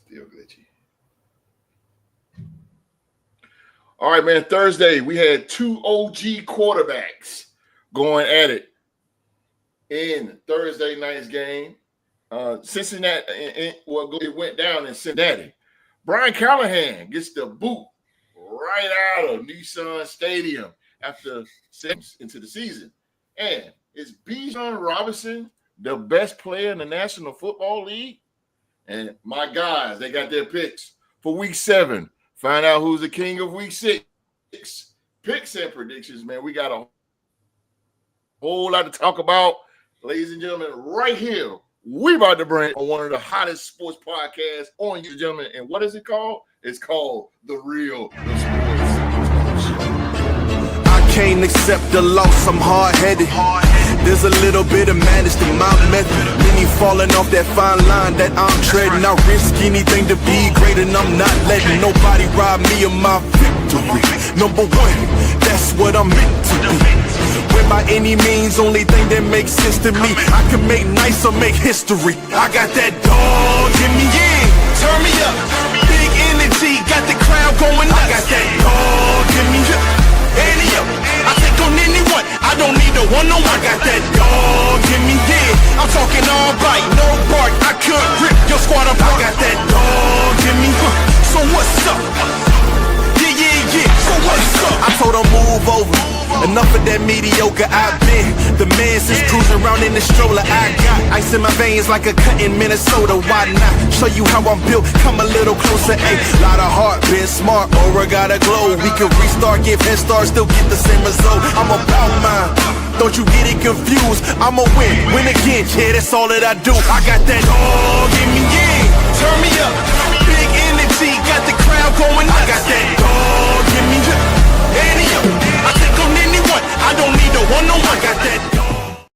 Still glitchy. All right, man. Thursday, we had two OG quarterbacks going at it in Thursday night's game. Cincinnati, it went down in Cincinnati. Brian Callahan gets the boot right out of Nissan Stadium after steps into the season. And is Bijan Robinson the best player in the National Football League? And my guys, they got their picks for Week 7. Find out who's the king of Week 6. Picks and predictions, man. We got a whole lot to talk about. Ladies and gentlemen, right here, we about to bring on one of the hottest sports podcasts on you, gentlemen. And what is it called? It's called The Real The Sports Show. I can't accept the loss, I'm hard-headed. There's a little bit of madness to my method. Many falling off that fine line that I'm treading. I risk anything to be great, and I'm not letting nobody rob me of my victory. Number one, that's what I'm meant to be. When by any means, only thing that makes sense to me, I can make nice or make history. I got that dog in me, yeah. Turn me up, big energy, got the crowd going nuts. I got that dog in me, yeah. I take on anyone, I don't need a one-on-one. I got that dog in me, yeah. I'm talking all bite, no bark, I could rip your squad apart. I got that dog in me, so what's up? Yeah, so what's up? I told her move over, enough of that mediocre. I've been the man since cruising around in the stroller. I got ice in my veins like a cut in Minnesota. Why not show you how I'm built? Come a little closer, ayy. Lot of heart, been smart, aura gotta glow. We can restart, give head start, still get the same result. I'm about mine, don't you get it confused. I'ma win again, yeah, that's all that I do. I got that dog in me, yeah. Turn me up, big energy, got the crowd going nuts. I got that dog in me, yeah. I take on anyone, I don't need a one-on-one. I got that dog.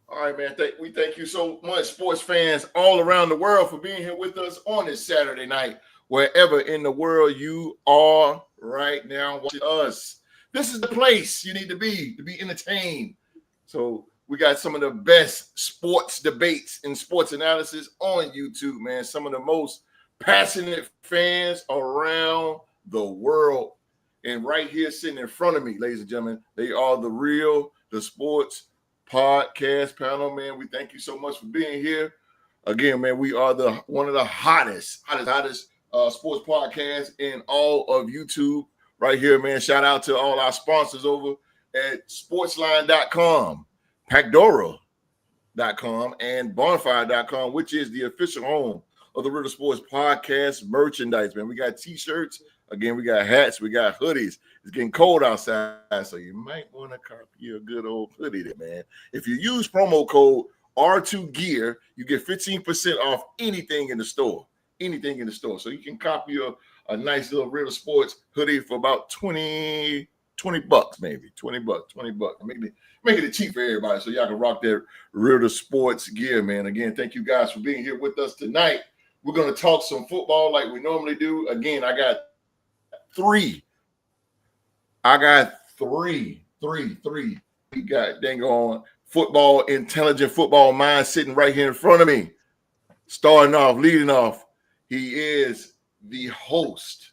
All right, man. We thank you so much, sports fans all around the world, for being here with us on this Saturday night, wherever in the world you are right now watching us. This is the place you need to be entertained. So we got some of the best sports debates and sports analysis on YouTube, man. Some of the most passionate fans around the world. And right here sitting in front of me, ladies and gentlemen, they are the Sports Podcast panel, man. We thank you so much for being here. Again, man, we are one of the hottest sports podcasts in all of YouTube right here, man. Shout out to all our sponsors over at sportsline.com, Pacdora.com, and Bonfire.com, which is the official home of the Real Sports Podcast merchandise, man. We got t-shirts. Again, we got hats. We got hoodies. It's getting cold outside, so you might want to copy a good old hoodie there, man. If you use promo code R2GEAR, you get 15% off anything in the store. So you can copy a nice little Real Sports hoodie for about $20 maybe. Make it cheap for everybody so y'all can rock that Real Sports gear, man. Again, thank you guys for being here with us tonight. We're going to talk some football like we normally do. Again, I got three. We got dang on football, intelligent football mind sitting right here in front of me. Leading off, he is the host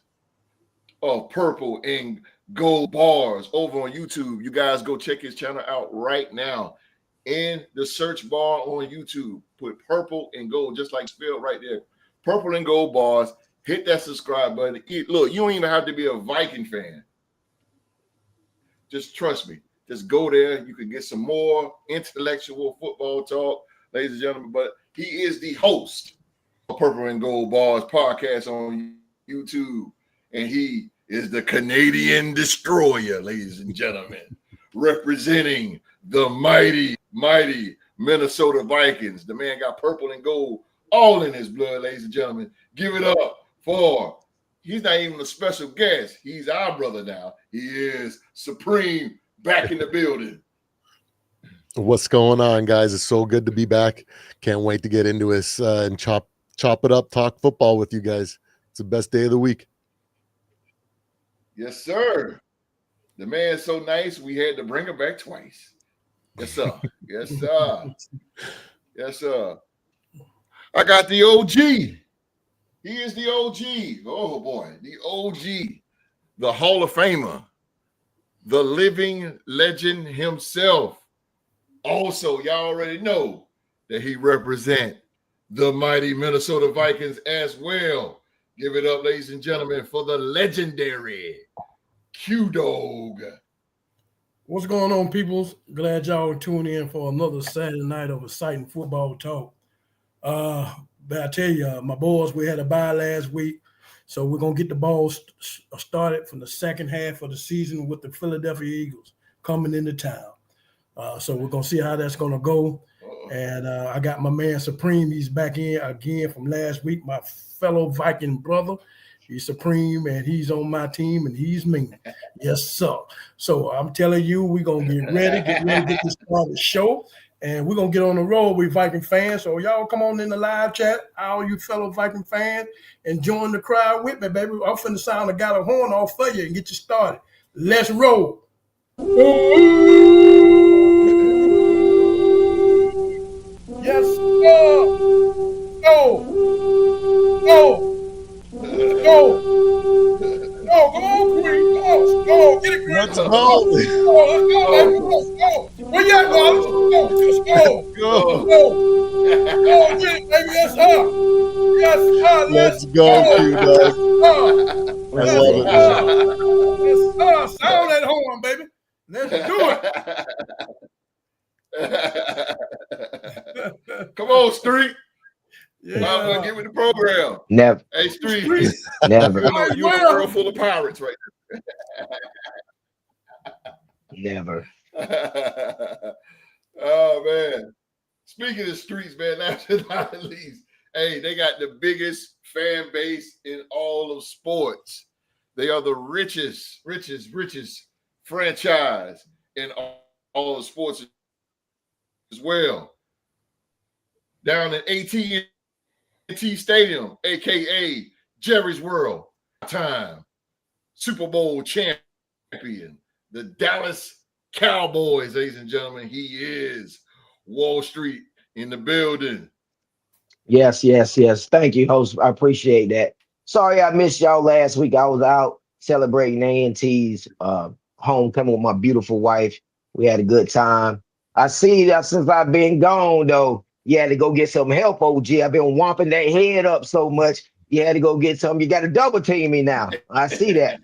of Purple and Gold Bars over on YouTube. You guys go check his channel out right now. In the search bar on YouTube, put Purple and Gold, just like spelled right there. Purple and Gold Bars. Hit that subscribe button. Look, you don't even have to be a Viking fan. Just trust me. Just go there. You can get some more intellectual football talk, ladies and gentlemen. But he is the host of Purple and Gold Bars podcast on YouTube. And he is the Canadian Destroyer, ladies and gentlemen, representing the mighty Minnesota Vikings. The man got purple and gold all in his blood, ladies and gentlemen. Give it up for, he's not even a special guest. He's our brother now. He is Supreme back in the building. What's going on, guys? It's so good to be back. Can't wait to get into this and chop it up, talk football with you guys. It's the best day of the week. Yes, sir. The man's so nice, we had to bring him back twice. Yes, sir. Yes, sir. Yes, sir. I got the OG. He is the OG. Oh boy, the OG, the Hall of Famer, the living legend himself. Also, y'all already know that he represent the mighty Minnesota Vikings as well. Give it up, ladies and gentlemen, for the legendary Q-Dog. What's going on, peoples? Glad y'all tuned in for another Saturday night of exciting football talk. But I tell you, my boys, we had a bye last week, so we're going to get the ball started from the second half of the season with the Philadelphia Eagles coming into town. So we're going to see how that's going to go. And I got my man Supreme. He's back in again from last week, my fellow Viking brother. He's Supreme, and he's on my team, and he's me. Yes, sir. So I'm telling you, we're going to get ready to get this started show, and we're going to get on the road with Viking fans. So y'all come on in the live chat, all you fellow Viking fans, and join the crowd with me, baby. I'm finna sound the Gallup horn off for you and get you started. Let's roll. Yes, sir. Go. Go, come on, Queen. Go, get it, Queen. Let's go. Let's go, baby. Let's go. Where you at, Wallace? Let's go. Go, get it, baby. Yes, sir. Yes, sir. Let's go, Q-Dog. I love it, man. Yes, sir. Sound that horn, baby. Let's do it. Come on, Street. Yeah. Mama, give me the program. Never. Hey, Street. Never. You're a girl full of pirates right Never. there. Oh, man. Speaking of streets, man, last but not least, hey, they got the biggest fan base in all of sports. They are the richest franchise in all of sports as well. Down at AT&T Stadium, a.k.a. Jerry's World, time Super Bowl champion, the Dallas Cowboys, ladies and gentlemen. He is Wall Street in the building. Yes. Thank you, host. I appreciate that. Sorry I missed y'all last week. I was out celebrating A&T's homecoming with my beautiful wife. We had a good time. I see that since I've been gone, though, you had to go get some help, OG. I've been whomping that head up so much. You had to go get some. You got to double team me now. I see that.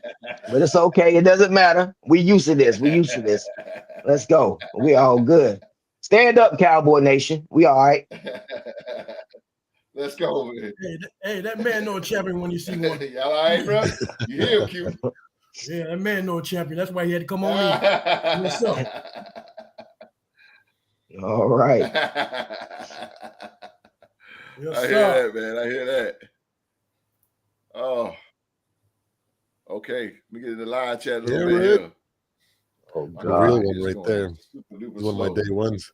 But it's okay. It doesn't matter. We used to this. Let's go. We all good. Stand up, Cowboy Nation. We all right. Let's go, man. Hey, that man know a champion when you see one. Y'all all right, bro? You hear, Q? Yeah, that man know a champion. That's why he had to come on in. What's up? All right. Yes, I hear sir. that, man. I hear that. Oh, okay. Let me get in the live chat a little bit here. Oh, The real one It's right going there. super-duper It's one of my slow. day ones.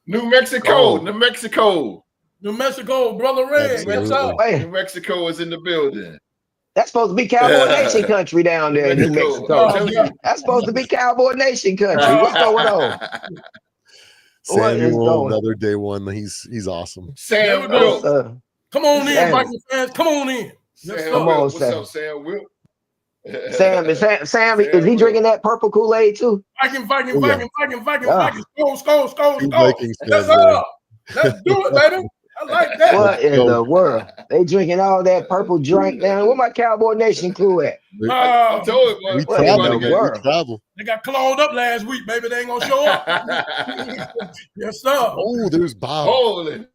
New Mexico. Oh. New Mexico. New Mexico, brother Ray. What's up? Hey, New Mexico is in the building. that's supposed to be Cowboy Nation country down there in New Mexico. I'm telling you. That's supposed to be Cowboy Nation country. What's going on? What is Samuel, going- another day one. He's awesome. Sam There we go. Wilt. Come on in, Sam. Viking fans. Come on in. Sam Yes, Come Wilt. on, What's Sam. up, Sam Wilt? Sam, is he drinking that purple Kool-Aid too? Viking. Ah. Skull. Two Vikings Yes, fans there. sir. Let's do it, baby. I like that. What in the world? They drinking all that purple drink down. Where my Cowboy Nation crew at? I told you, boy. We What in travel. the Man. world? We travel. They got clogged up last week, baby. They ain't gonna show up. Yes, sir. Oh, there's Bob. Holy.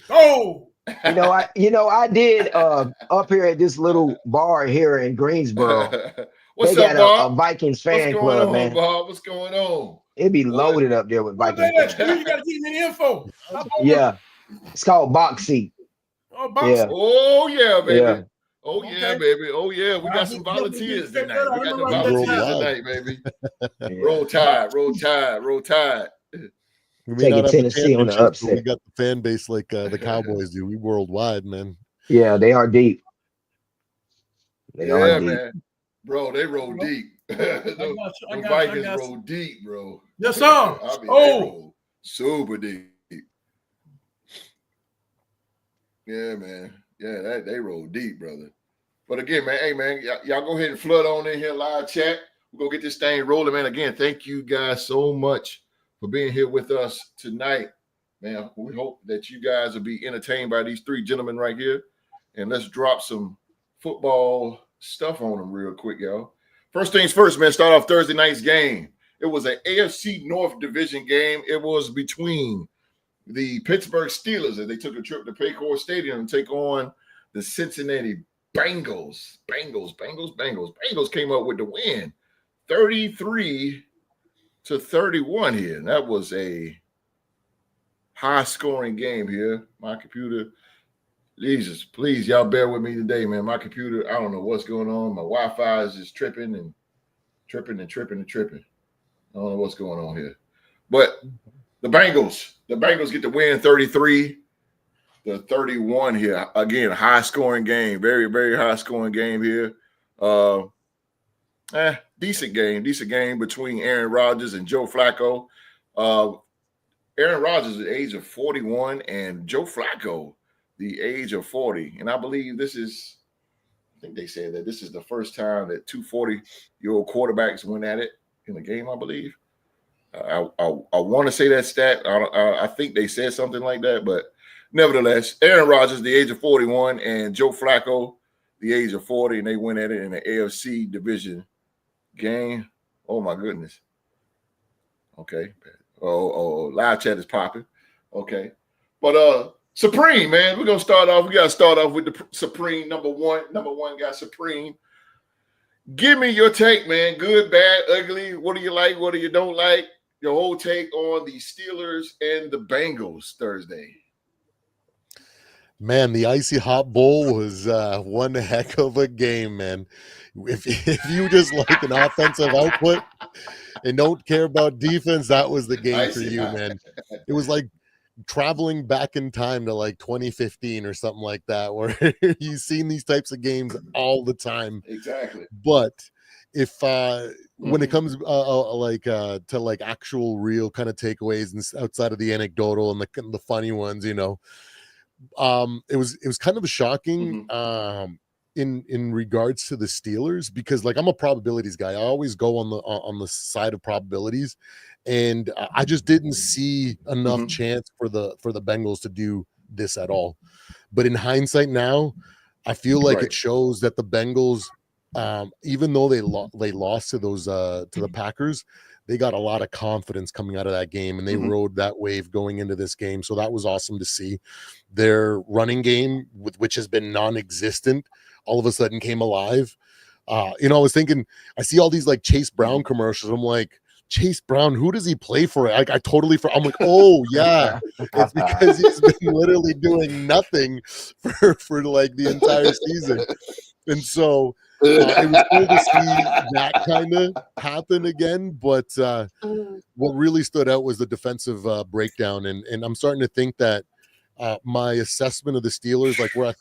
Oh, I did up here at this little bar here in Greensboro. What's They up, got a Bob? Vikings What's fan going club, on, man. Bob? What's going on? It'd be loaded up there with Vikings fans. you gotta give me the info. Yeah, it's called Box Seat. Oh, box. Yeah. Oh, yeah, baby. Yeah. Oh, yeah, Okay. baby. Oh, yeah. We got some volunteers tonight. We got the Roll volunteers tonight, baby. Roll Tide. We may Taking not have the Tennessee on the championship, but upset. we got the fan base like the Cowboys do. We worldwide, man. Yeah, they are deep. They are Yeah, deep. man. Bro, they roll deep. I The got Vikings you. roll deep, bro. Yes, sir. I mean, they Oh, roll super deep. Yeah, man. Yeah, they roll deep, brother. But again, man, hey, man, y'all go ahead and flood on in here, live chat. We're going to get this thing rolling, man. Again, thank you guys so much for being here with us tonight. Man, we hope that you guys will be entertained by these three gentlemen right here. And let's drop some football stuff on them real quick, y'all. First things first, man, start off Thursday night's game. It was an AFC North Division game. It was between the Pittsburgh Steelers as they took a trip to Paycor Stadium to take on the Cincinnati Bengals. Bengals came up with the win, 33-31 here. And that was a high-scoring game here. My computer, Jesus, please, y'all bear with me today, man. My computer, I don't know what's going on. My Wi-Fi is just tripping. I don't know what's going on here. But the Bengals get the win 33-31 here. Again, high-scoring game. Very, very high-scoring game here. Decent game between Aaron Rodgers and Joe Flacco. Aaron Rodgers at the age of 41 and Joe Flacco the age of 40. And I believe I think they said that this is the first time that two 40-year-old quarterbacks went at it in a game, I believe. I want to say that stat. I think they said something like that, but nevertheless, Aaron Rodgers, the age of 41, and Joe Flacco, the age of 40, and they went at it in the AFC division game. Oh my goodness. Okay. Live chat is popping. Okay. But Supreme, man, we're gonna start off. We gotta start off with the Supreme number one guy, Supreme. Give me your take, man. Good, bad, ugly. What do you like? What do you don't like? Your whole take on the Steelers and the Bengals Thursday. Man, the Icy Hot Bowl was one heck of a game, man. If you just like an offensive output and don't care about defense, that was the game for you, man. It was like traveling back in time to like 2015 or something like that, where you've seen these types of games all the time. Exactly. But if when it comes to like actual real kind of takeaways and outside of the anecdotal and the funny ones, you know, it was kind of shocking in regards to the Steelers, because like I'm a probabilities guy. I always go on the side of probabilities, and I just didn't see enough chance for the Bengals to do this at all. But in hindsight now, I feel like it shows that the Bengals, even though they lost to those to the Packers, they got a lot of confidence coming out of that game, and they rode that wave going into this game. So that was awesome to see. Their running game, which has been non-existent, all of a sudden came alive. I was thinking, I see all these like Chase Brown commercials. I'm like, Chase Brown, who does he play for? I totally I'm like, oh yeah, it's because he's been literally doing nothing for like the entire season. And so it was cool to see that kind of happen again. But what really stood out was the defensive breakdown. And I'm starting to think that my assessment of the Steelers, like where I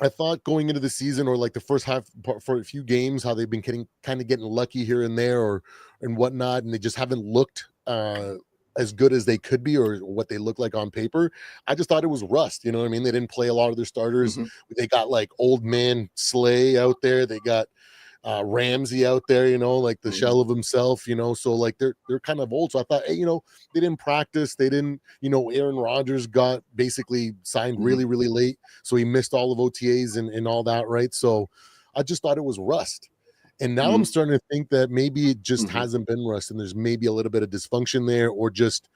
thought going into the season, or like the first half for a few games, how they've been getting lucky here and there and whatnot, and they just haven't looked as good as they could be or what they look like on paper. I just thought it was rust. You know what I mean? They didn't play a lot of their starters. They got like old man Slay out there. They got Ramsey out there, you know, like the shell of himself, you know, so like they're kind of old. So I thought, hey, you know, they didn't practice. They didn't, you know, Aaron Rodgers got basically signed really, really late. So he missed all of OTAs and all that, right? So I just thought it was rust. And now I'm starting to think that maybe it just hasn't been rust, and there's maybe a little bit of dysfunction there, or just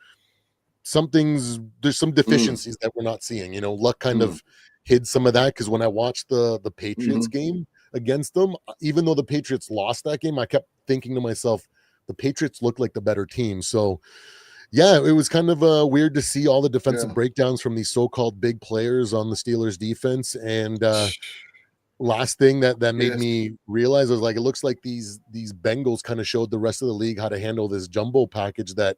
there's some deficiencies that we're not seeing. You know, luck kind of hid some of that, because when I watched the Patriots game against them, even though the Patriots lost that game, I kept thinking to myself, the Patriots look like the better team. So yeah, it was kind of weird to see all the defensive breakdowns from these so-called big players on the Steelers defense. And last thing that made me realize was, like, it looks like these Bengals kind of showed the rest of the league how to handle this jumbo package that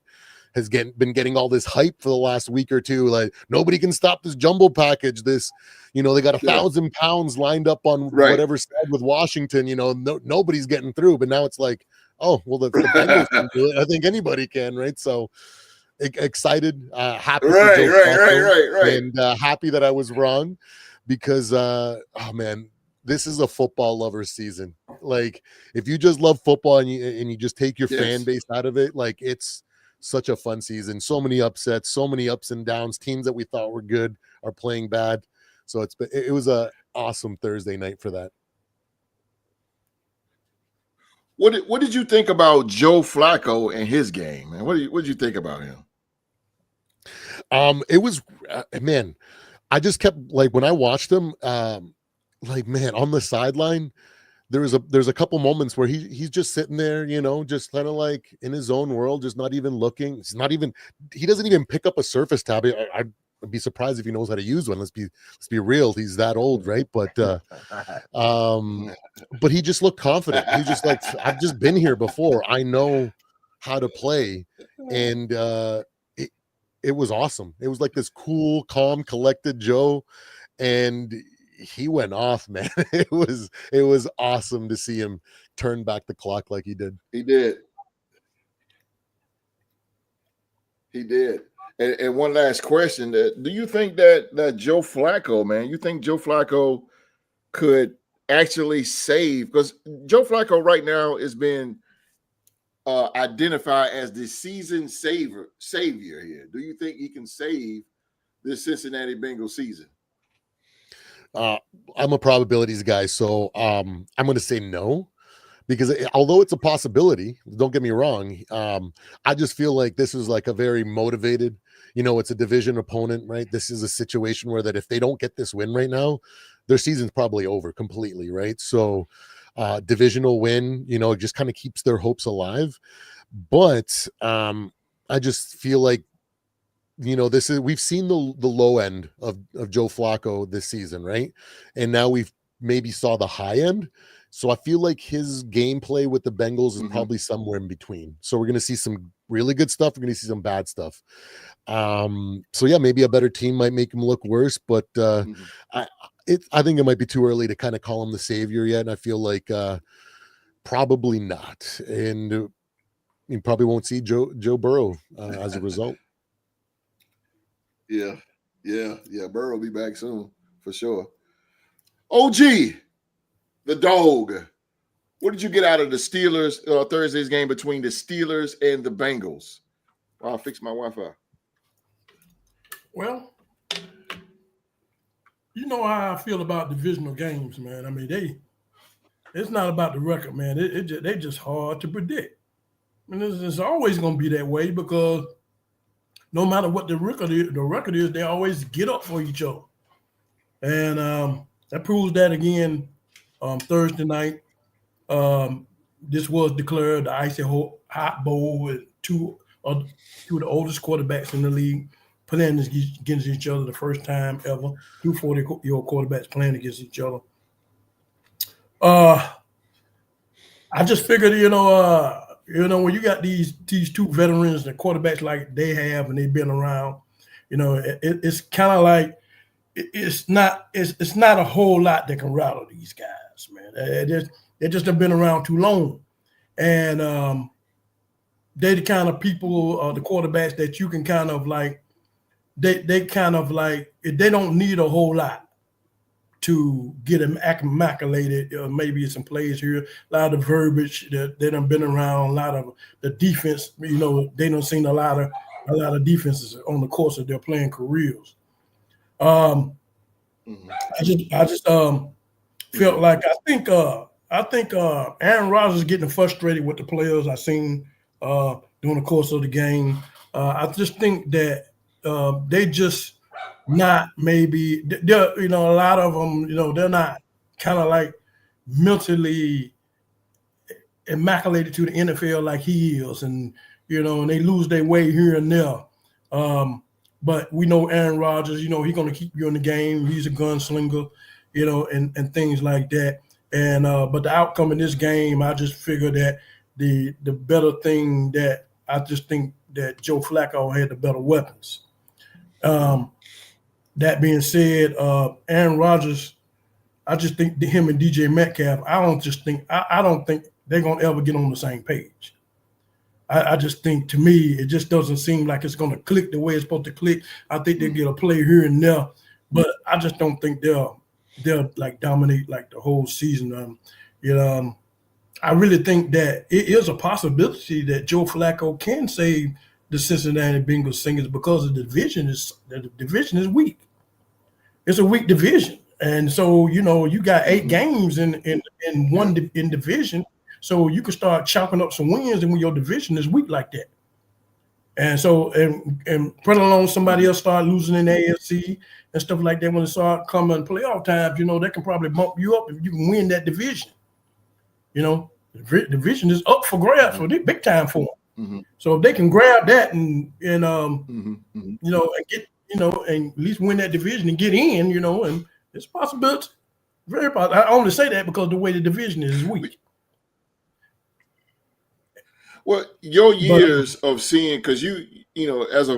has been getting all this hype for the last week or two. Like, nobody can stop this jumbo package. This, you know, they got 1,000 pounds lined up on whatever side with Washington. You know, nobody's getting through. But now it's like, oh, well, the Bengals can do it. I think anybody can, right? So excited, happy for Right, Joe right. and happy that I was wrong because, oh man, this is a football lover season. Like, if you just love football and you just take your fan Yes. base out of it, like it's such a fun season. So many upsets, so many ups and downs. Teams that we thought were good are playing bad. So it was a awesome Thursday night for that. What did you think about Joe Flacco and his game, man? What did you think about him? It was man, I just kept like when I watched him, like man, on the sideline, there's a couple moments where he's just sitting there, just kind of like in his own world, just not even looking. He doesn't even pick up a Surface tab. I'd be surprised if he knows how to use one. Let's be real. He's that old, right? But but he just looked confident. He just like, I've just been here before. I know how to play. And it was awesome. It was like this cool, calm, collected Joe. And he went off, man. It was awesome to see him turn back the clock like he did. He did. And one last question: do you think that Joe Flacco, man? You think Joe Flacco could actually save? Because Joe Flacco right now is being identified as the season savior here. Do you think he can save this Cincinnati Bengals season? I'm a probabilities guy, so I'm going to say no, because although it's a possibility, don't get me wrong, I just feel like this is like a very motivated, it's a division opponent, right? This is a situation where that if they don't get this win right now, their season's probably over completely, right? So divisional win, it just kind of keeps their hopes alive. But I just feel like, we've seen the low end of Joe Flacco this season, right? And now we've maybe saw the high end. So I feel like his gameplay with the Bengals is probably somewhere in between. So we're going to see some really good stuff. We're going to see some bad stuff. So yeah, maybe a better team might make him look worse, but I think it might be too early to kind of call him the savior yet. And I feel like probably not. And you probably won't see Joe Burrow as a result. Yeah. Burrow will be back soon for sure. OG, the dog. What did you get out of the Steelers Thursday's game between the Steelers and the Bengals? I'll fix my Wi-Fi. Well, you know how I feel about divisional games, man. I mean, it's not about the record, man. They just hard to predict. I mean, it's always going to be that way because no matter what the record is, they always get up for each other. And that proves that again Thursday night. This was declared the icy hot bowl with two of the oldest quarterbacks in the league playing against each other the first time ever. 2 40-year-old quarterbacks playing against each other. I just figured, when you got these two veterans and quarterbacks like they have and they've been around, it's kind of like it's not a whole lot that can rattle these guys, man. They just have been around too long, and they the kind of people, the quarterbacks that you can kind of like. They kind of like they don't need a whole lot to get them acclimated. Maybe some plays here, a lot of verbiage that they done been around, a lot of the defense. They done seen a lot of defenses on the course of their playing careers. I just felt like I think Aaron Rodgers is getting frustrated with the players I seen during the course of the game. I just think that they just not maybe a lot of them, they're not kind of like mentally immaculated to the NFL like he is, and and they lose their way here and there. But we know Aaron Rodgers, he's going to keep you in the game. He's a gunslinger, and things like that. And but the outcome in this game, I just figured that the better thing that I just think that Joe Flacco had the better weapons. That being said, Aaron Rodgers, I just think him and DJ Metcalf, I don't think they're gonna ever get on the same page. I just think, to me, it just doesn't seem like it's going to click the way it's supposed to click. I think they get a play here and there, but I just don't think they'll like dominate like the whole season. I really think that it is a possibility that Joe Flacco can save the Cincinnati Bengals Singers because the division is weak. It's a weak division, and so you got 8 games in one in division. So you can start chopping up some wins, and when your division is weak like that, and so and put along somebody else start losing in the AFC and stuff like that when it start coming playoff times, they can probably bump you up if you can win that division. The division is up for grabs for the big time for them. Mm-hmm. So if they can grab that and and get and at least win that division and get in, and it's a possibility, very possible. I only say that because the way the division is weak. Well, your years of seeing, because as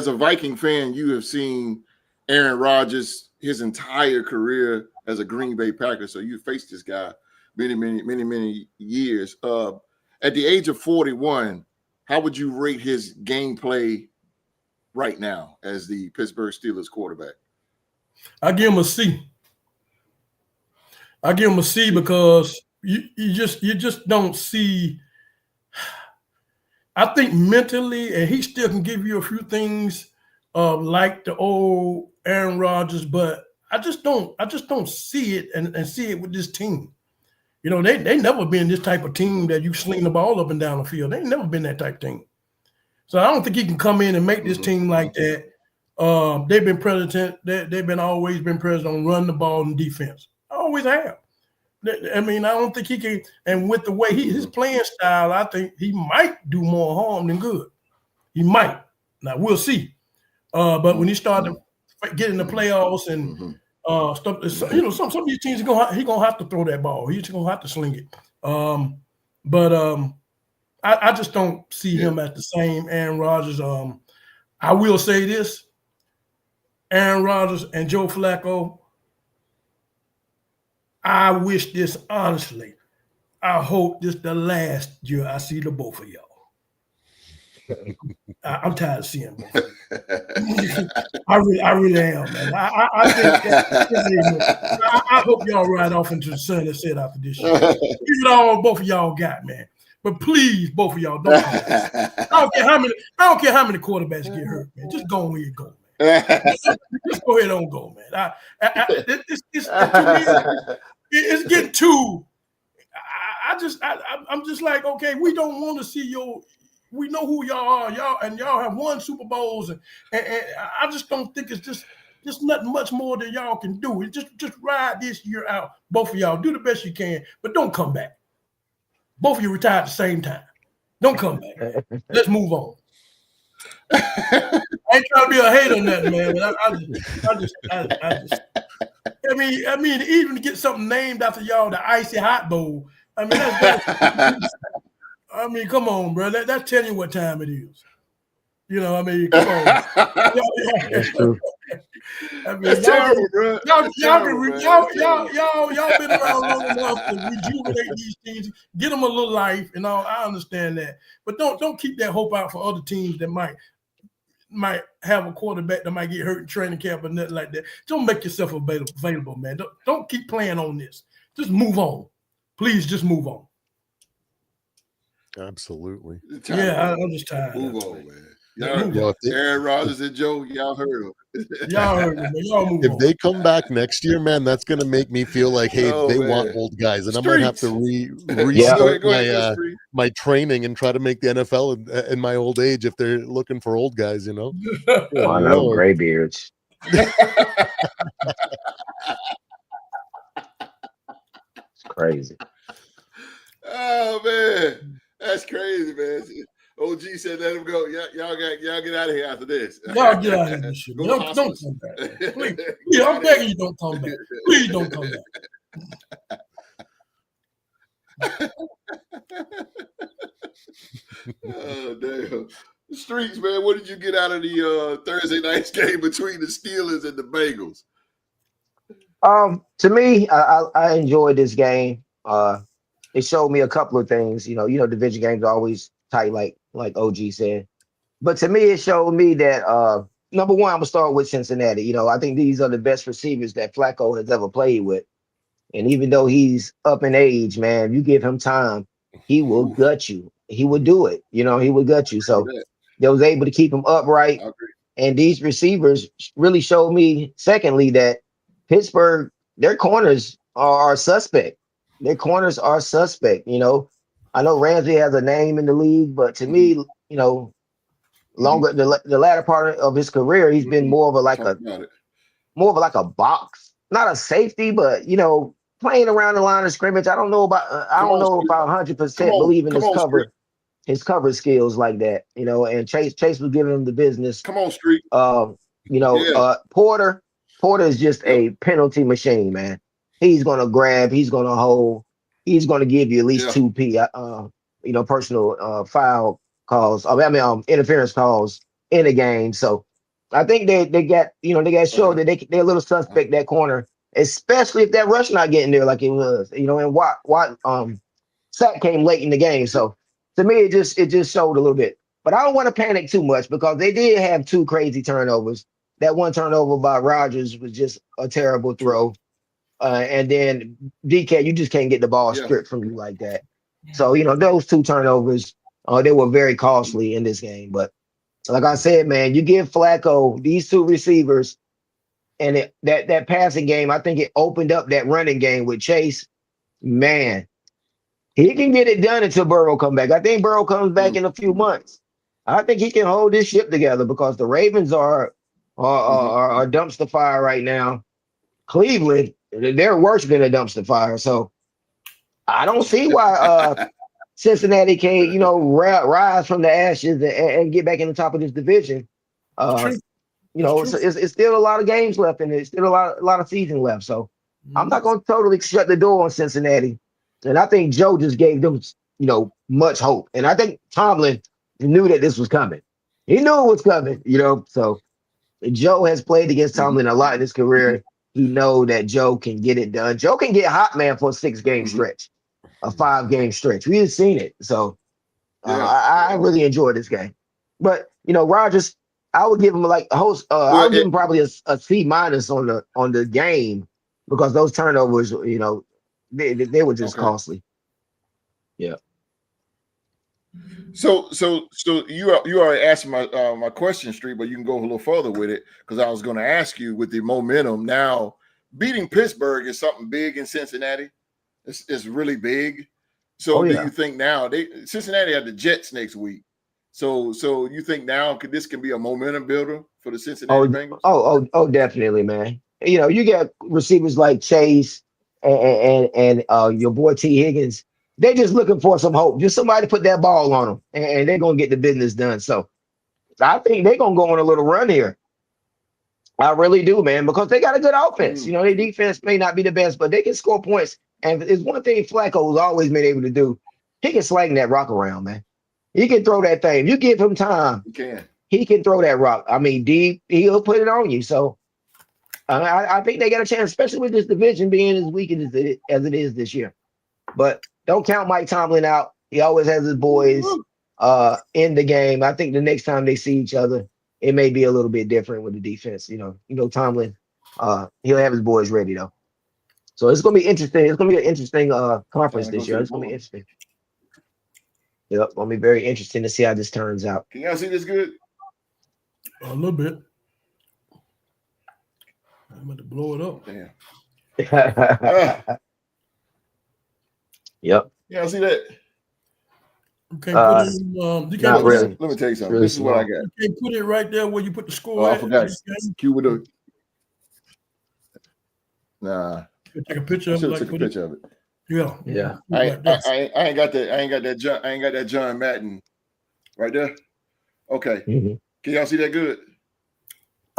a Viking fan, you have seen Aaron Rodgers his entire career as a Green Bay Packer. So you faced this guy many years. At the age of 41, how would you rate his gameplay right now as the Pittsburgh Steelers quarterback? I give him a C. I give him a C because you just don't see. I think mentally, and he still can give you a few things like the old Aaron Rodgers, but I just don't see it and see it with this team. They never been this type of team that you sling the ball up and down the field. They never been that type of team. So I don't think he can come in and make this team like that. They've been always been present on run the ball and defense. Always have. I mean, I don't think he can. And with the way his playing style, I think he might do more harm than good. He might. Now we'll see. But when he started getting the playoffs and stuff, some of these teams he gonna have to throw that ball. He's gonna have to sling it. But I just don't see him as the same Aaron Rodgers. I will say this: Aaron Rodgers and Joe Flacco. I wish this honestly. I hope this the last year I see the both of y'all. I'm tired of seeing both of you. I really am, man. I think I hope y'all ride off into the sun and set after this year. Give it all both of y'all got, man. But please, both of y'all don't come back. I don't care how many quarterbacks get hurt, man. Just go where you go, man. Just go ahead and go, man. It's getting too. I'm just like, okay, we don't want to see your. We know who y'all are, y'all have won Super Bowls, and I just don't think it's just nothing much more than y'all can do. It's just ride this year out. Both of y'all do the best you can, but don't come back. Both of you retire at the same time. Don't come back. Let's move on. I ain't trying to be a hater on that, man. But I mean, even to get something named after y'all, the Icy Hot Bowl. I mean, come on, bro. That's telling you what time it is. Come on. That's true. That's terrible, bro. Y'all been around long enough to rejuvenate these teams, get them a little life, and all. I understand that, but don't keep that hope out for other teams that might have a quarterback that might get hurt in training camp or nothing like that. Don't make yourself available, man. Don't keep playing on this. Just move on. Please, just move on. Absolutely. Yeah, I'm just tired. Move on, man. Aaron Rodgers and Joe, y'all heard him. Y'all heard him, man. Y'all move if on. they come back next year, man, that's going to make me feel like, hey, they want old guys. And I might have to restart my training and try to make the NFL in my old age if they're looking for old guys, I know, graybeards. It's crazy. Oh, man. That's crazy, man. OG said let him go. Y'all get out of here after this. Y'all get out of here. Don't come back. Please, I'm begging you, don't come back. Please don't come back. Oh, damn. Streets, man, what did you get out of the Thursday night's game between the Steelers and the Bengals? To me, I enjoyed this game. It showed me a couple of things. Division games are always tight, like like OG said. But to me, it showed me that number one, I'm gonna start with Cincinnati. You know, I think these are the best receivers that Flacco has ever played with. And even though he's up in age, man, you give him time, he will gut you. He would do it. You know, he would gut you. So they was able to keep him upright. And these receivers really showed me, secondly, that Pittsburgh, their corners are suspect. Their corners are suspect. You know, I know Ramsey has a name in the league, but to me, you know, longer the latter part of his career, he's been more of a box, not a safety, but you know, playing around the line of scrimmage. I don't know about I don't know if I 100% believe in his cover skills like that. You know, and Chase was giving him the business. Come on, Street. Porter is just a penalty machine, man. He's gonna grab, he's gonna hold, he's gonna give you at least 2 personal foul calls. Interference calls in the game. So I think they got showed that they're a little suspect that corner, especially if that rush not getting there like it was. You know, and what sack came late in the game. So to me, it just showed a little bit. But I don't want to panic too much because they did have 2 crazy turnovers. That one turnover by Rodgers was just a terrible throw. And then DK, you just can't get the ball stripped from you like that. So, you know, those 2 turnovers, they were very costly in this game. But like I said, man, you give Flacco these 2 receivers and that passing game, I think it opened up that running game with Chase. Man, he can get it done until Burrow come back. I think Burrow comes back in a few months. I think he can hold this ship together because the Ravens are dumpster fire right now. Cleveland, they're worse than a dumpster fire. So I don't see why Cincinnati can't, rise from the ashes and get back in the top of this division. It's still a lot of games left and it's still a lot of season left. So I'm not going to totally shut the door on Cincinnati. And I think Joe just gave them, much hope. And I think Tomlin knew that this was coming. He knew it was coming, So Joe has played against Tomlin a lot in his career. He know that Joe can get it done. Joe can get hot, man, for a 6-game stretch, a 5-game stretch. We've seen it. So I really enjoyed this game. But, Rodgers, I would give him I would give him probably a C- on the game because those turnovers, they were just costly. Yeah. So you already asked my question, Street, but you can go a little further with it because I was going to ask you with the momentum now beating Pittsburgh is something big in Cincinnati. It's really big. So do you think now Cincinnati had the Jets next week? So you think now this can be a momentum builder for the Cincinnati Bengals? Oh, definitely, man. You got receivers like Chase and your boy T. Higgins. They're just looking for some hope. Just somebody to put that ball on them, and they're going to get the business done. So I think they're going to go on a little run here. I really do, man, because they got a good offense. Their defense may not be the best, but they can score points. And it's one thing Flacco's always been able to do. He can slang that rock around, man. He can throw that thing. You give him time. He can throw that rock. I mean, deep, he'll put it on you. So I think they got a chance, especially with this division being as weak as it is this year. But don't count Mike Tomlin out. He always has his boys in the game. I think the next time they see each other, it may be a little bit different with the defense. Tomlin, he'll have his boys ready though. So it's gonna be interesting. It's gonna be an interesting conference this year. It's gonna be interesting. Yep, gonna be very interesting to see how this turns out. Can y'all see this good? A little bit. I'm going to blow it up. Damn. Yep. Yeah, see that? You can't put it in, not really. Let me tell you something. Really this is what I got. You can't put it right there where you put the score. I forgot. Cue with the. Nah. Take a picture of it. Took a picture of it. Yeah. I ain't got that John Madden right there. Okay. Mm-hmm. Can y'all see that good?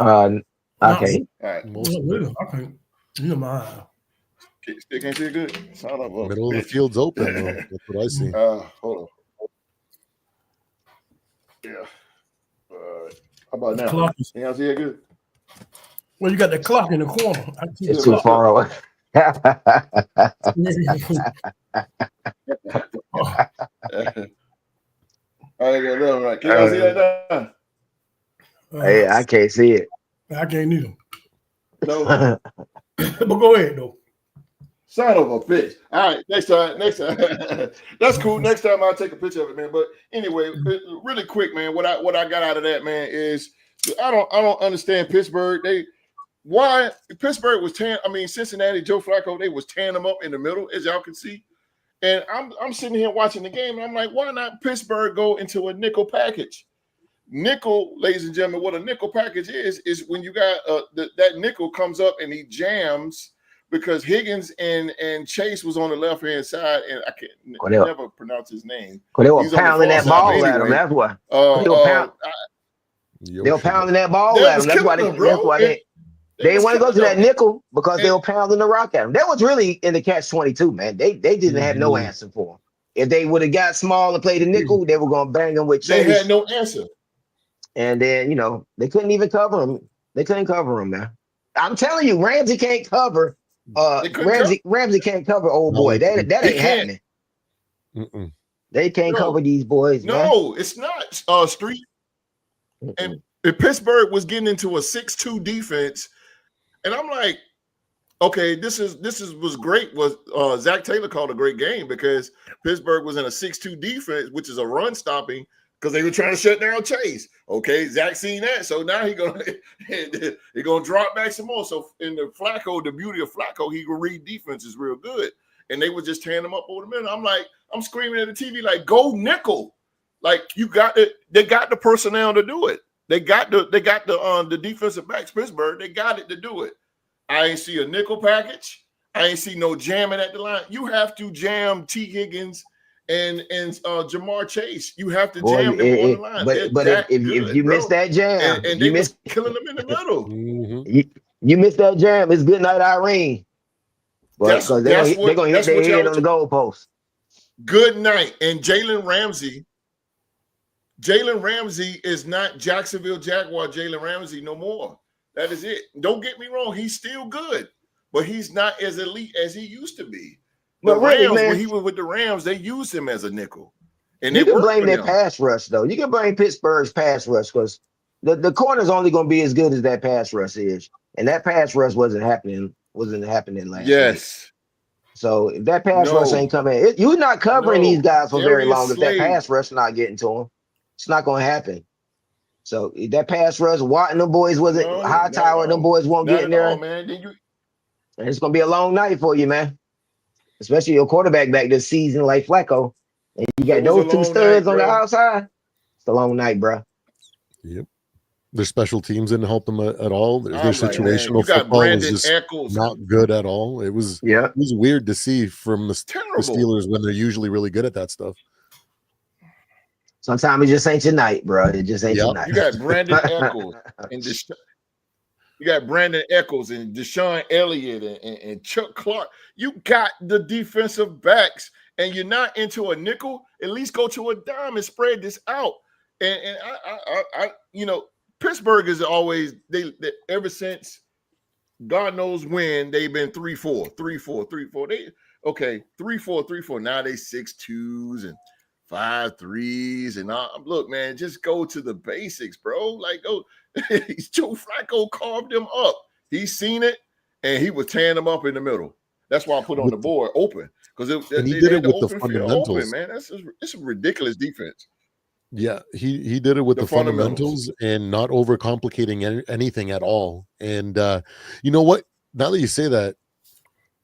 Okay. All right. Okay. My eye. Still can't see it good. Middle of the field's open, though. That's what I see. Hold on. Yeah. How about now? Clock. Can y'all see it good? Well, you got the clock in the corner. It's too far away. All Right. Can y'all see that now? Hey, I can't see it. I can't either. No. But go ahead though. Son of a bitch. All right, next time. That's cool. Next time I'll take a picture of it, man. But anyway, really quick, man. What I got out of that, man, is I don't understand Pittsburgh. Why Pittsburgh was Cincinnati, Joe Flacco, they was tearing them up in the middle, as y'all can see. And I'm sitting here watching the game, and I'm like, why not Pittsburgh go into a nickel package? Nickel, ladies and gentlemen, what a nickel package is when you got that nickel comes up and he jams because Higgins and Chase was on the left hand side, and I can't never pronounce his name. They were pounding that ball at him. That's why. They were pounding that ball at him. That's why they didn't want to go to that nickel because they were pounding the rock at him. That was really in the catch-22, man. They didn't have no answer for him. If they would have got small and played the nickel, they were going to bang him with Chase. They had no answer. And then, they couldn't even cover him. They couldn't cover him, man. I'm telling you, Ramsey can't cover. Ramsey can't cover old boy. That ain't happening. Mm-mm. They can't cover these boys. No, man. It's not Street. And if Pittsburgh was getting into a 6-2 defense, and I'm like, okay, this was great. Zach Taylor called a great game because Pittsburgh was in a 6-2 defense, which is a run stopping. Because they were trying to shut down Chase. Okay, Zach seen that. So now he's gonna drop back some more. So in the beauty of Flacco, he can read defenses real good. And they were just tearing them up over the middle. I'm screaming at the TV, like, go nickel. Like they got the personnel to do it. They got the defensive backs, Pittsburgh, they got it to do it. I ain't see a nickel package. I ain't see no jamming at the line. You have to jam T. Higgins and Jamar Chase. You have to jam them on the line. But if you miss that jam, and they miss killing them in the middle. You miss that jam, it's good night, Irene. But they're gonna hit their head on the goalpost. Good night. And Jalen Ramsey is not Jacksonville Jaguar Jalen Ramsey no more. That is it. Don't get me wrong, he's still good, but he's not as elite as he used to be. But Rams, when he was with the Rams, they used him as a nickel. And you can blame their pass rush, though. You can blame Pittsburgh's pass rush because the corner's only going to be as good as that pass rush is. And that pass rush wasn't happening last week. So if that pass rush ain't coming, you're not covering these guys for very long if that pass rush not getting to them. It's not going to happen. So if that pass rush, Watt and them boys wasn't Hightower, them boys won't get in there. All, man. And it's going to be a long night for you, man. Especially your quarterback back this season like Flacco. And you got those two studs on the outside. It's a long night, bro. Yep. Their special teams didn't help them at all. Their situational football was just not good at all. It was weird to see from the Steelers when they're usually really good at that stuff. Sometimes it just ain't your night, bro. It just ain't your night. You got Brandon Echols and Deshaun Elliott and Chuck Clark. You got the defensive backs, and you're not into a nickel. At least go to a dime and spread this out. And I Pittsburgh is always they ever since God knows when they've been 3-4. They 3-4. Now they 6-2s and 5-3s and look, man, just go to the basics, bro. Like Joe Flacco carved them up. He's seen it, and he was tearing them up in the middle. That's why I put on the board open because he did it with the fundamentals. Open, man, it's a ridiculous defense. Yeah, he did it with the fundamentals and not overcomplicating anything at all. And you know what? Now that you say that,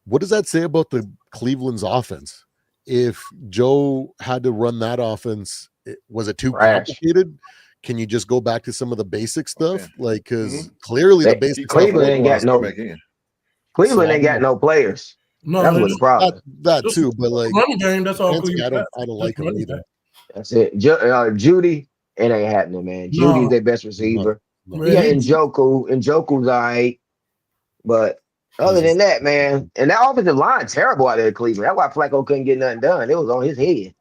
what does that say about the Cleveland's offense? If Joe had to run that offense, was it too complicated? Can you just go back to some of the basic stuff? Okay. Like, because clearly the basic Cleveland ain't got no players. No, that's what the problem. That too, but like running game, that's all. I don't like him either. That's it. Judy, it ain't happening, man. Judy's their best receiver. Yeah, Njoku's all right. But other than that, man, and that offensive line terrible out there in Cleveland. That's why Flacco couldn't get nothing done. It was on his head.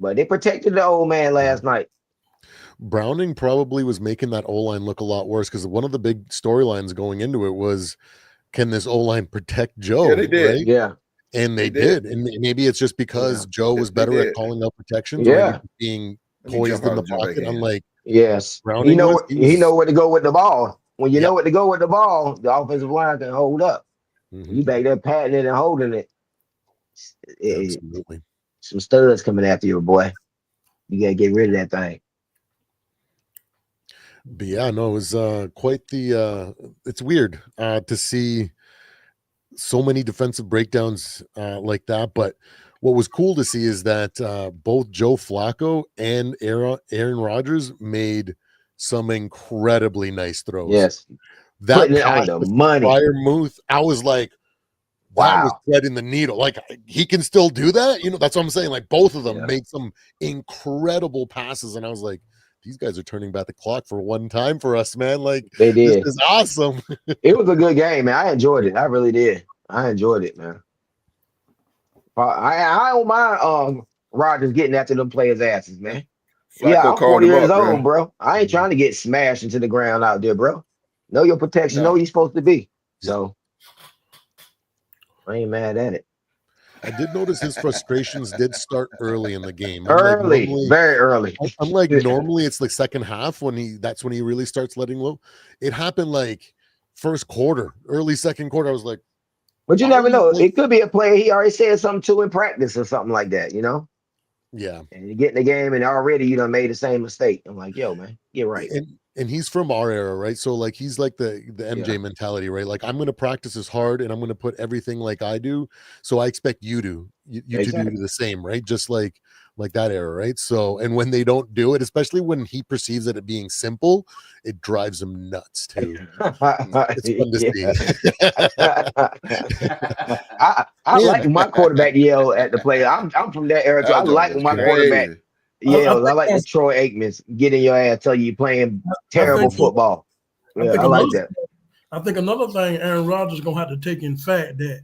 But they protected the old man last night. Browning probably was making that O-line look a lot worse because one of the big storylines going into it was, can this O-line protect Joe? Yeah, they did. Right? Yeah. And they did. And maybe it's just because Joe was better at calling out protections or maybe being poised in the pocket, unlike Browning he know where to go with the ball. When you know what to go with the ball, the offensive line can hold up. You back there patting it and holding it. Absolutely. Some studs coming after you, boy. You gotta get rid of that thing. But yeah, no, it was quite the it's weird to see so many defensive breakdowns like that. But what was cool to see is that both Joe Flacco and Aaron Rodgers made some incredibly nice throws. Yes. That putting it on the money. Freiermuth, I was like, that was threading the needle. Like, he can still do that. You know, that's what I'm saying. Like, both of them made some incredible passes. And I was like, these guys are turning back the clock for one time for us, man. Like, they did. This is awesome. It was a good game, man. I enjoyed it. I really did. I enjoyed it, man. I don't mind Rodgers getting after them players' asses, man. Flacco I'm 40 years up, old, bro. I ain't trying to get smashed into the ground out there, bro. Know your protection. Know where you're supposed to be. So I ain't mad at it. I did notice his frustrations did start early in the game. Very early. Unlike normally, it's the second half that's when he really starts letting low. It happened like first quarter, early second quarter. I was like, but you never know. It could be a player he already said something to in practice or something like that, you know? Yeah. And you get in the game and already you done made the same mistake. I'm like, yo, man, get right. And he's from our era, right? So like he's like the MJ mentality, right? Like, I'm going to practice as hard and I'm going to put everything like I do. So I expect you to do the same, right? Just like that era, right? So, and when they don't do it, especially when he perceives it being simple, it drives him nuts too. It's fun to see. I like when my quarterback yell at the player. I'm from that era too. I like when my quarterback yells. I like the Troy Aikmans get in your ass, tell you you're playing terrible football. Yeah, I like that. I think another thing Aaron Rodgers is gonna have to take in fact that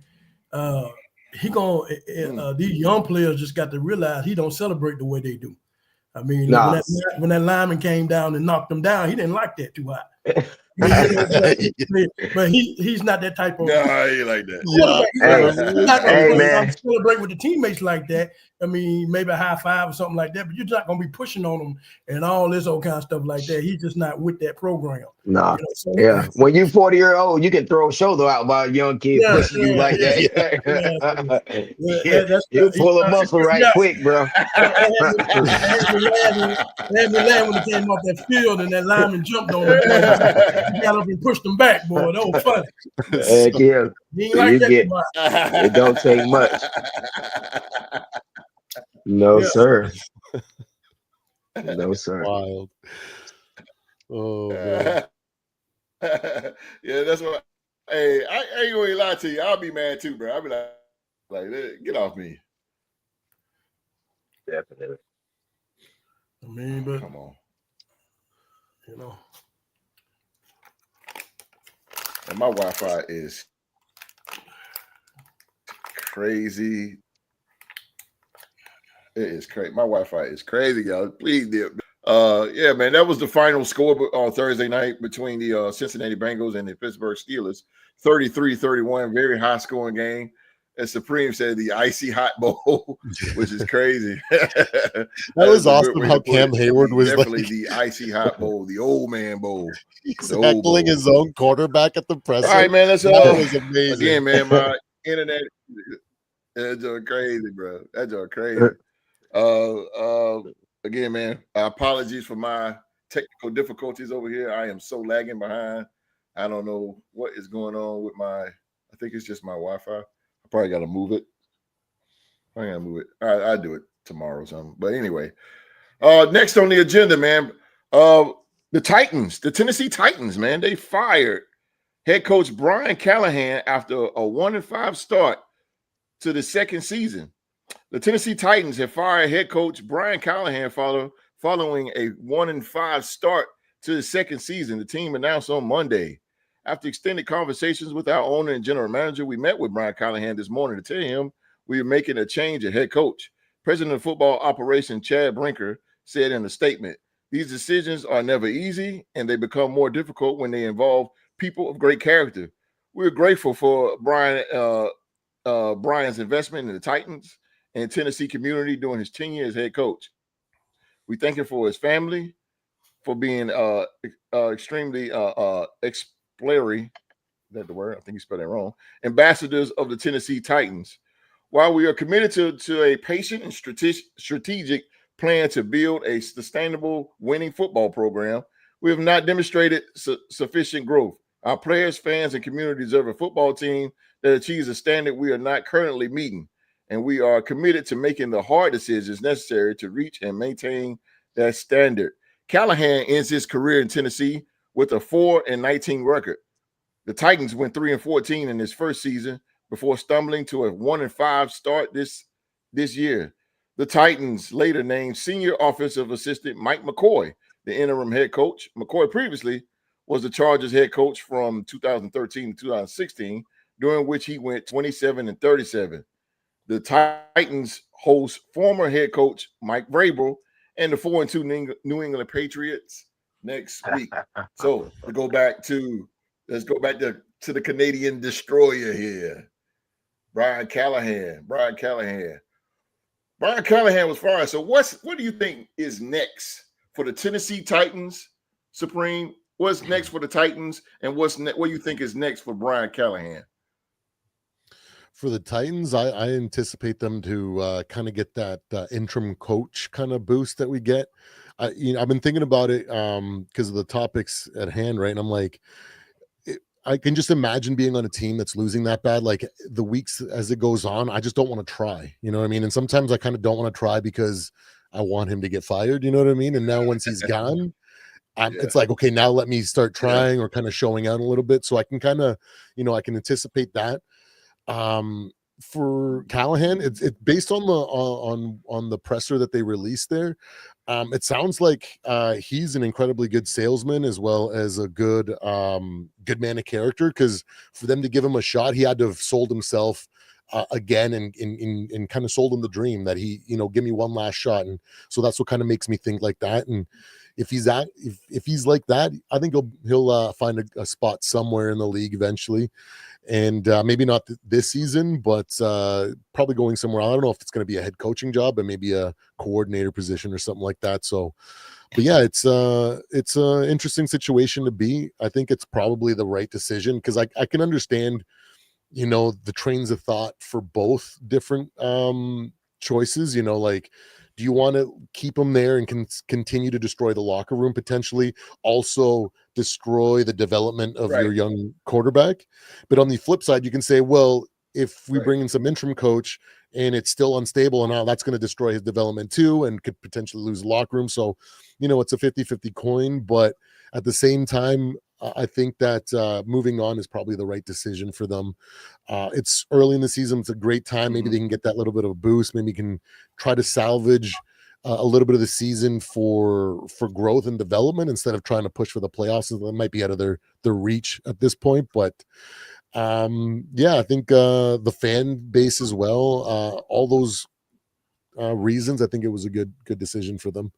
these young players just got to realize he don't celebrate the way they do. I mean, when that lineman came down and knocked him down, he didn't like that too hot. But he's not that type of. No, he like that. He's not man. to celebrate with the teammates like that. I mean, maybe a high five or something like that. But you're not gonna be pushing on him and all this old kind of stuff like that. He's just not with that program. Nah. You know, when you're 40-year-old, you can throw a shoulder out by a young kid pushing you like that. You pull a muscle quick, bro. When he came off that field and that lineman jumped on him, he got up and pushed him back, boy. That was funny. Heck yeah. He ain't like that. It don't take much. No, sir. No, sir. Wild. Oh, man. Yeah, that's what. Hey, I ain't gonna lie to you. I'll be mad too, bro. I'll be like, get off me. Definitely. I mean, but come on, you know. And my Wi-Fi is crazy. It is crazy. My Wi-Fi is crazy, y'all. Please, yeah, man. That was the final score on Thursday night between the Cincinnati Bengals and the Pittsburgh Steelers. 33-31, very high scoring game. As Supreme said, the icy hot bowl, which is crazy. That was awesome how Cam Hayward was definitely the icy hot bowl, the old man bowl. He's heckling his own quarterback at the presser. All right, man. That was amazing. Again, man, my internet that's just crazy, bro. That's just crazy. Again, man, apologies for my technical difficulties over here. I am so lagging behind. I don't know what is going on with I think it's just my Wi-Fi. I probably got to move it. All right, I'll do it tomorrow or something. But anyway, next on the agenda, man, the Tennessee Titans, man, they fired head coach Brian Callahan after a 1-5 start to the second season. The Tennessee Titans have fired head coach Brian Callahan following a 1-5 start to the second season. The team announced on Monday. After extended conversations with our owner and general manager, we met with Brian Callahan this morning to tell him we are making a change at head coach. President of football operations Chad Brinker said in a statement, "These decisions are never easy, and they become more difficult when they involve people of great character. We're grateful for Brian Brian's investment in the Titans and Tennessee community during his tenure as head coach. We thank him for his family, for being extremely exemplary. Is that the word? I think you spelled that wrong. Ambassadors of the Tennessee Titans. While we are committed to a patient and strategic plan to build a sustainable winning football program, we have not demonstrated sufficient growth. Our players, fans, and community deserve a football team that achieves a standard we are not currently meeting, and we are committed to making the hard decisions necessary to reach and maintain that standard. Callahan ends his career in Tennessee with a 4-19 record. The Titans went 3-14 in his first season before stumbling to a 1-5 start this year. The Titans later named senior offensive assistant Mike McCoy the interim head coach. McCoy previously was the Chargers head coach from 2013 to 2016, during which he went 27-37. The Titans host former head coach Mike Vrabel and the 4-2 New England Patriots next week. So let's go back to the Canadian destroyer here, Brian Callahan. Brian Callahan was fired. So what do you think is next for the Tennessee Titans, Supreme? What's next for the Titans, and what do you think is next for Brian Callahan? For the Titans, I anticipate them to kind of get that interim coach kind of boost that we get. I've been thinking about it because of the topics at hand, right? And I'm like, I can just imagine being on a team that's losing that bad. Like the weeks as it goes on, I just don't want to try. You know what I mean? And sometimes I kind of don't want to try because I want him to get fired. You know what I mean? And now once he's gone, it's like, okay, now let me start trying or kind of showing out a little bit, so I can kind of, I can anticipate that. For Callahan, it's based on the presser that they released there. It sounds like he's an incredibly good salesman as well as a good man of character, because for them to give him a shot, he had to have sold himself again and kind of sold him the dream that he, give me one last shot. And so that's what kind of makes me think like that. And if he's like that, I think he'll find a spot somewhere in the league eventually. And maybe not this season, but probably going somewhere. I don't know if it's going to be a head coaching job, but maybe a coordinator position or something like that. So, but yeah, it's an interesting situation to be. I think it's probably the right decision, because I can understand, the trains of thought for both different choices. Like, do you want to keep them there and continue to destroy the locker room, potentially also destroy the development of your young quarterback? But on the flip side, you can say, well, if we bring in some interim coach and it's still unstable and all, that's going to destroy his development too and could potentially lose the locker room. So, it's a 50-50 coin. But at the same time, I think that moving on is probably the right decision for them. It's early in the season. It's a great time. Maybe they can get that little bit of a boost. Maybe can try to salvage a little bit of the season for growth and development instead of trying to push for the playoffs. So that might be out of their reach at this point. But I think the fan base as well, all those reasons, I think it was a good decision for them.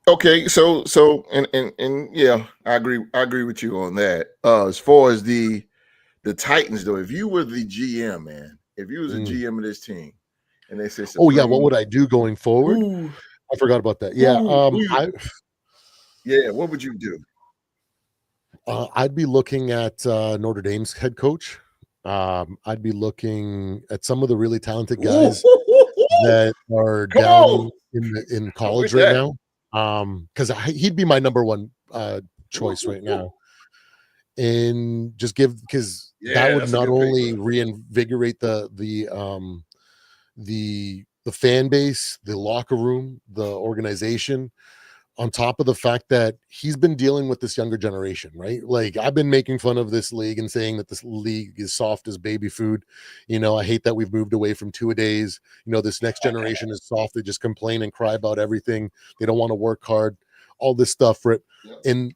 Okay, so and yeah, I agree with you on that. As far as the Titans, though, if you were the GM, man, if you was a GM of this team, and they said, "Oh yeah, what would I do going forward?" I forgot about that. Yeah, what would you do? I'd be looking at Notre Dame's head coach. I'd be looking at some of the really talented guys that are down in college right now. Because he'd be my number one choice right now, and just because that would not only reinvigorate the fan base, the locker room, the organization, on top of the fact that he's been dealing with this younger generation, right? Like, I've been making fun of this league and saying that this league is soft as baby food. I hate that we've moved away from 2-a-days. This next generation is soft. They just complain and cry about everything. They don't want to work hard, all this stuff. Right? And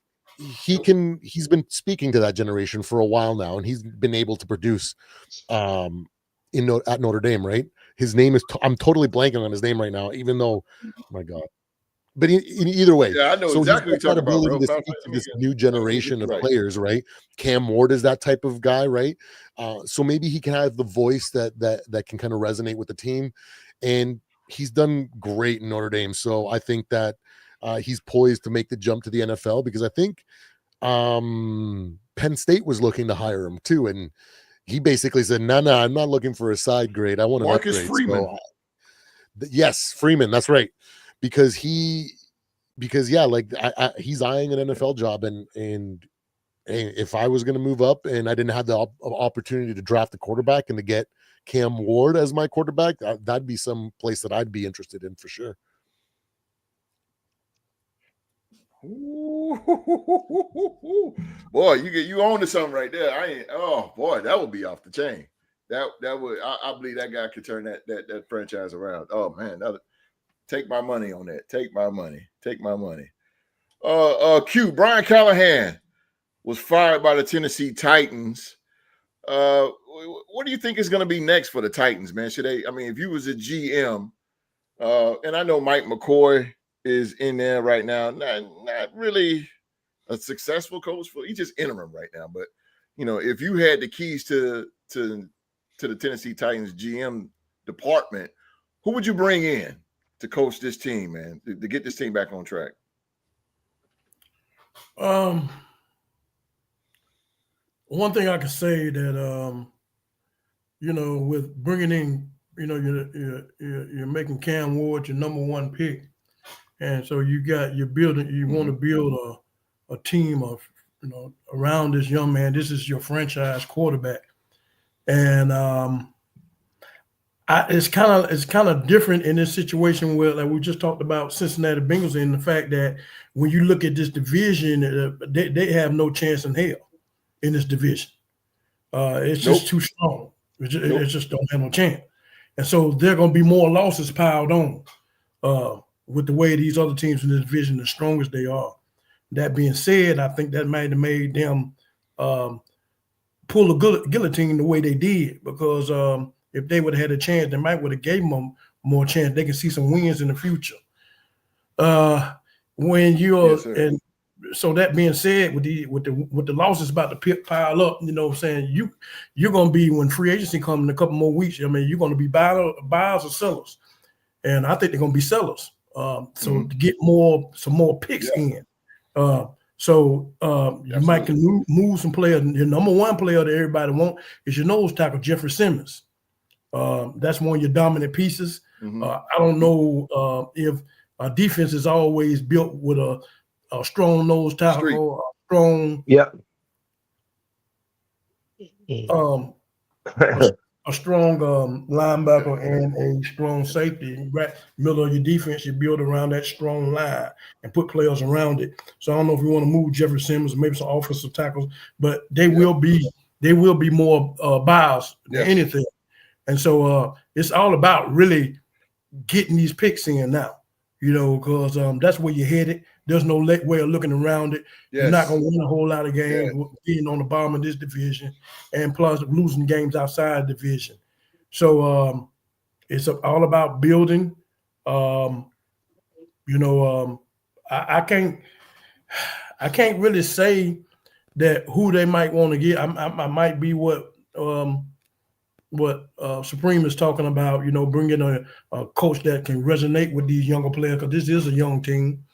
he's been speaking to that generation for a while now, and he's been able to produce at Notre Dame, right? His name is, I'm totally blanking on his name right now, even though, oh my God, But in either way, Yeah, I know so exactly he's what got you're that talking about, ability bro. to Matter of speak fact, to let this me new generation of right. players, right? Cam Ward is that type of guy, right? So maybe he can have the voice that can kind of resonate with the team, and he's done great in Notre Dame. So I think that he's poised to make the jump to the NFL, because I think Penn State was looking to hire him too, and he basically said, "No, I'm not looking for a side grade. I want an Marcus upgrade." Freeman. So yes, Freeman, that's right, because yeah, like he's eyeing an NFL job, and if I was going to move up and I didn't have the opportunity to draft a quarterback and to get Cam Ward as my quarterback, that'd be some place that I'd be interested in for sure. Ooh, boy, you own to something right there. Oh boy, that would be off the chain. That would I believe that guy could turn that franchise around. Oh man, take my money on that. Take my money. Q, Brian Callahan was fired by the Tennessee Titans. What do you think is going to be next for the Titans, man? Should they? I mean, if you was a GM, and I know Mike McCoy is in there right now, not really a successful coach, he's just interim right now. But if you had the keys to the Tennessee Titans GM department, who would you bring in to coach this team, man, to get this team back on track? One thing I can say that with bringing in, you're making Cam Ward your number one pick, and so you want to build a team of around this young man. This is your franchise quarterback, and it's kind of different in this situation where, like we just talked about Cincinnati Bengals, in the fact that when you look at this division, they have no chance in hell in this division. It's just too strong. It just don't have no chance. And so there are going to be more losses piled on with the way these other teams in the division, as strong as they are. That being said, I think that might have made them pull a guillotine the way they did, because if they would have had a chance, they might would have gave them more chance. They can see some wins in the future. When you're and so that being said, with the losses about to pile up, what I'm saying, you're gonna be, when free agency comes in a couple more weeks, I mean, you're gonna be buyers or sellers, and I think they're gonna be sellers. So to get some more picks in, you might can move some players. Your number one player that everybody wants is your nose tackle, Jeffrey Simmons. That's one of your dominant pieces. I don't know if a defense is always built with a strong nose tackle, a strong, a strong linebacker, and a strong safety. Right middle of your defense, you build around that strong line and put players around it. So I don't know if you want to move Jeffrey Simmons, maybe some offensive tackles, but they will be more buyers than anything. And so it's all about really getting these picks in now, because that's where you're headed. There's no way of looking around it. You're not going to win a whole lot of games being on the bottom of this division, and plus losing games outside the division. So it's all about building. I can't really say that who they might want to get. I might be what Supreme is talking about, bringing a coach that can resonate with these younger players, because this is a young team,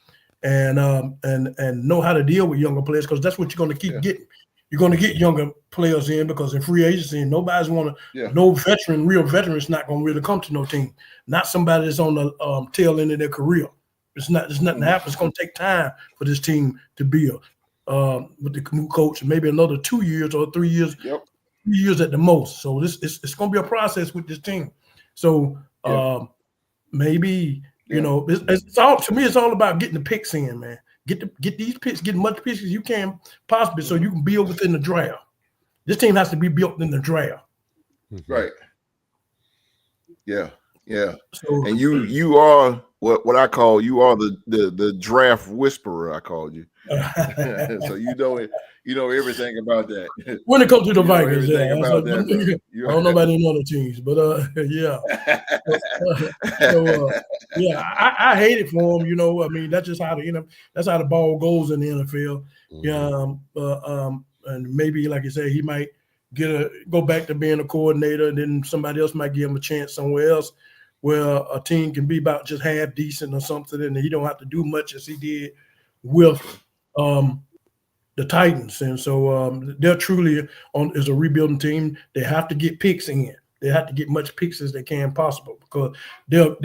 and know how to deal with younger players, because that's what you're going to keep getting. You're going to get younger players in, because in free agency, nobody's want to. No real veteran is not going to really come to no team. Not somebody that's on the tail end of their career. There's nothing to happen. It's going to take time for this team to build with the new coach, maybe another 2 years or 3 years. 3 years at the most. So it's going to be a process with this team. So maybe it's all, to me, it's all about getting the picks in, man. Get these picks, get as much picks as you can possibly, so you can build within the draft. This team has to be built in the draft. Right. Yeah. So, and you are what I call, you are the draft whisperer, I called you. So you know everything about that. When it comes to the Vikings, I don't know about any other teams, but Yeah, I hate it for him. I mean, that's just how that's how the ball goes in the NFL. And maybe, like you said, he might go back to being a coordinator, and then somebody else might give him a chance somewhere else, where a team can be about just half decent or something, and he don't have to do much as he did with the Titans. And so they're truly as a rebuilding team. They have to get picks in. They have to get much picks as they can possible, because they're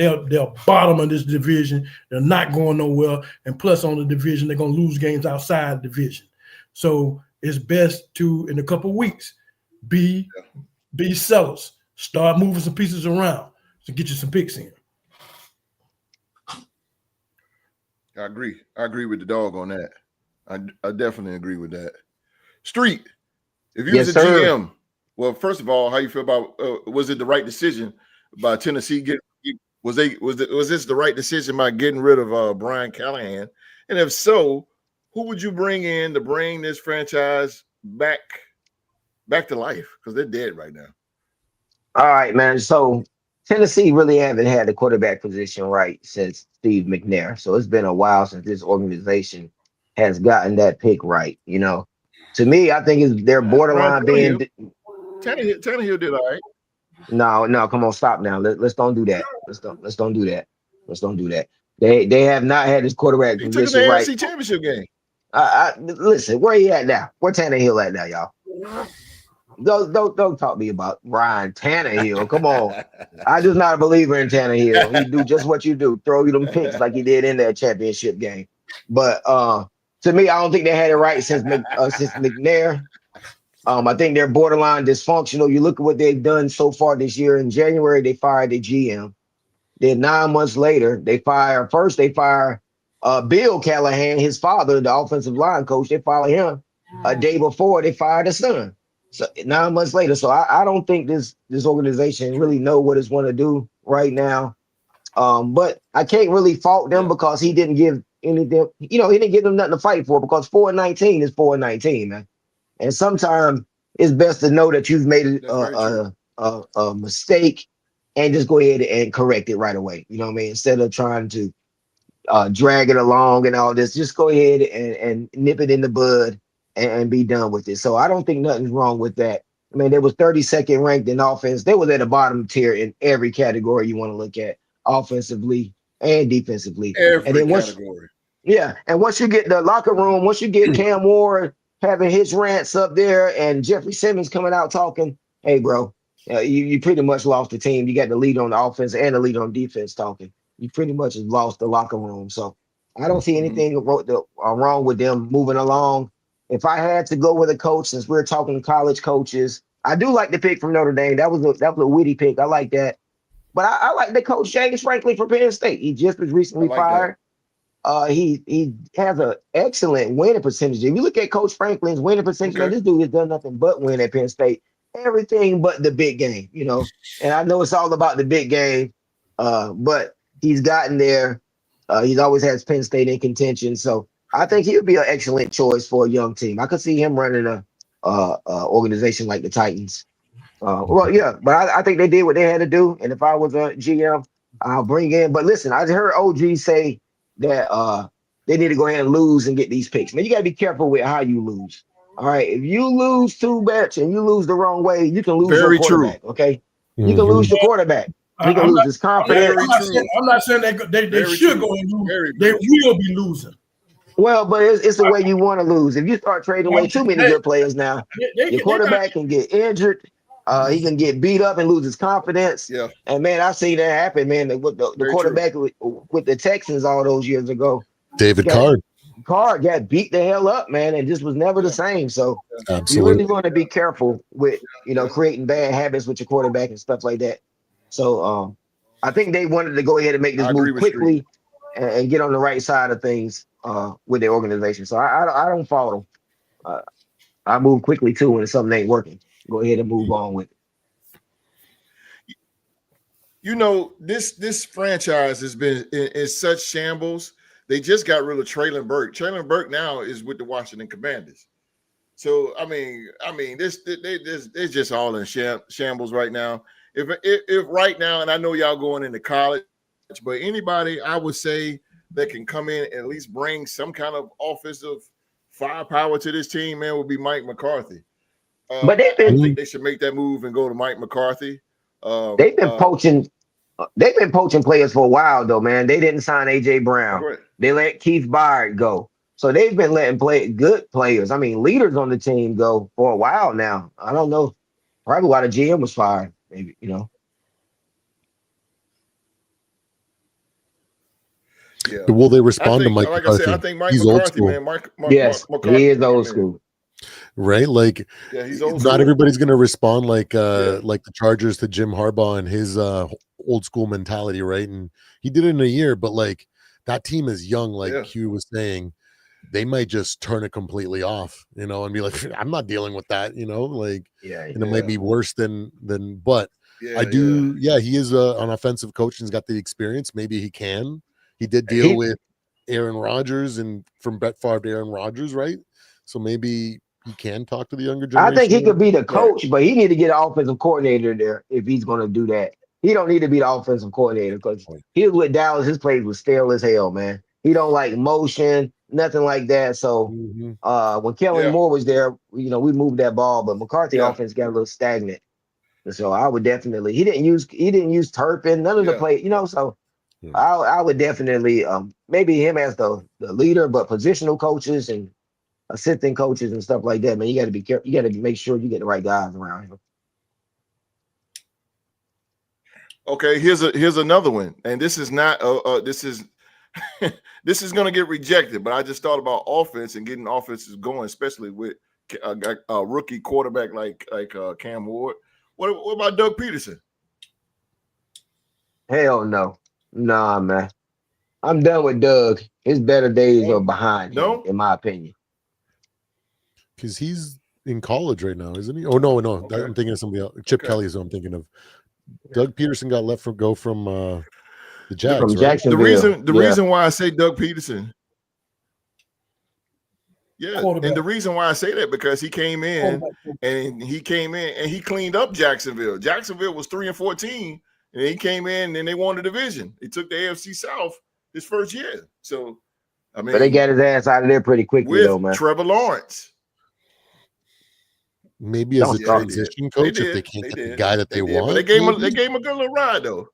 bottom of this division. They're not going nowhere. And plus on the division, they're going to lose games outside the division. So it's best to, in a couple of weeks, be sellers. Start moving some pieces around to get you some picks in. I agree with the dog on that. I definitely agree with that. Street, if you was a GM, well, first of all, how you feel about was it the right decision by Tennessee was this the right decision by getting rid of Brian Callahan? And if so, who would you bring in to bring this franchise back to life? Because they're dead right now. All right, man. So Tennessee really haven't had the quarterback position right since Steve McNair. So it's been a while since this organization has gotten that pick right. To me, I think they're borderline being. Tannehill did all right. No, come on, stop now. Let's don't do that. Let's don't do that. Let's don't do that. They have not had this quarterback position right. He took him to the AFC Championship game. Listen, where he at now? Where Tannehill at now, y'all? Don't talk to me about Ryan Tannehill. Come on. I'm just not a believer in Tannehill. He do just what you do, throw you them picks like he did in that championship game. But to me, I don't think they had it right since McNair. I think they're borderline dysfunctional. You look at what they've done so far this year. In January, they fired the GM. Then 9 months later, they fire Bill Callahan, his father, the offensive line coach. They fire him a day before they fired his son. So 9 months later. So I don't think this organization really know what it's want to do right now. But I can't really fault them because he didn't give anything. He didn't give them nothing to fight for, because 4-19 is 4-19, man. And sometimes it's best to know that you've made a mistake and just go ahead and correct it right away. You know what I mean? Instead of trying to drag it along and all this, just go ahead and nip it in the bud and be done with it. So I don't think nothing's wrong with that. I mean, they was 32nd ranked in offense. They was at the bottom tier in every category you want to look at, offensively and defensively. Every category. And once you get the locker room, once you get Cam Ward having his rants up there and Jeffrey Simmons coming out talking, hey, bro, you pretty much lost the team. You got the lead on the offense and the lead on defense talking. You pretty much have lost the locker room. So I don't see anything wrong with them moving along. If I had to go with a coach, since we're talking college coaches, I do like the pick from Notre Dame. That was a witty pick. I like that. But I like the coach James Franklin from Penn State. He just was recently fired. He has an excellent winning percentage. If you look at Coach Franklin's winning percentage, man, this dude has done nothing but win at Penn State. Everything but the big game, And I know it's all about the big game, but he's gotten there. He's always had Penn State in contention. So I think he would be an excellent choice for a young team. I could see him running a organization like the Titans. But I think they did what they had to do. And if I was a GM, I'll bring in. But listen, I heard OG say that they need to go ahead and lose and get these picks. Man, you got to be careful with how you lose. All right, if you lose too much and you lose the wrong way, you can lose your quarterback. Okay, you can lose your quarterback. You can lose his confidence. I'm not saying they should go and lose. They will be losing. Well, but it's the way you want to lose. If you start trading away too many good players now, your quarterback can get injured. He can get beat up and lose his confidence. Yeah. And man, I've seen that happen, man. With the quarterback with the Texans all those years ago, David Carr. Carr got beat the hell up, man, and just was never the same. So you really want to be careful with creating bad habits with your quarterback and stuff like that. So I think they wanted to go ahead and make this move quickly and get on the right side of things with their organization. So I don't follow them. I move quickly too when something ain't working. Go ahead and move on with it. This franchise has been in such shambles. They just got rid of Traylon Burke. Traylon Burke now is with the Washington Commanders. So I mean, they're just all in shambles right now. If right now, and I know y'all going into college but anybody I would say that can come in and at least bring some kind of offensive firepower to this team, man, would be Mike McCarthy. But I think they should make that move and go to Mike McCarthy. They've been poaching. They've been poaching players for a while, though, man. They didn't sign AJ Brown. They let Keith Byard go. So they've been letting good players, I mean, leaders on the team go for a while now. I don't know. Probably why the GM was fired, maybe, Yeah. Will they respond to Mike like McCarthy? I said, I think Mike he's McCarthy, old school. man. Yes, McCarthy, he is old school. Right? Like, yeah, he's old not school. everybody's going to respond like the Chargers to Jim Harbaugh and his old school mentality, right? And he did it in a year, but like that team is young, like Hugh was saying. They might just turn it completely off, and be like, I'm not dealing with that, like, and it might be worse than, but I do. Yeah, he is an offensive coach and he's got the experience. Maybe he can. He did deal with Aaron Rodgers and from Brett Favre to Aaron Rodgers, right? So maybe he can talk to the younger generation. I think he could be the coach, but he need to get an offensive coordinator there if he's going to do that. He don't need to be the offensive coordinator because he was with Dallas. His plays was stale as hell, man. He don't like motion, nothing like that. So when Kellen Moore was there, we moved that ball, but McCarthy offense got a little stagnant. And so I would definitely. He didn't use Turpin, none of the play, So I would definitely maybe him as the leader, but positional coaches and assistant coaches and stuff like that, man. You got to be careful. You got to make sure you get the right guys around him. Okay, here's another one, and this is not this is this is going to get rejected, but I just thought about offense and getting offenses going, especially with a rookie quarterback like Cam Ward. What about Doug Peterson? Hell no. Nah, man. I'm done with Doug. His better days are behind him, in my opinion. Because he's in college right now, isn't he? Oh, no. Okay. I'm thinking of somebody else. Chip Kelly is who I'm thinking of. Doug Peterson got let go from the Jags, from right? Jacksonville. The reason why I say Doug Peterson, and the reason why I say that because he came in and he cleaned up Jacksonville. Jacksonville was 3-14, and he came in and they won the division. He took the AFC South his first year. So, I mean, but they got his ass out of there pretty quickly, though, man. Trevor Lawrence. Maybe as a transition coach, if they can't get the guy that they want. But they gave him a good little ride, though.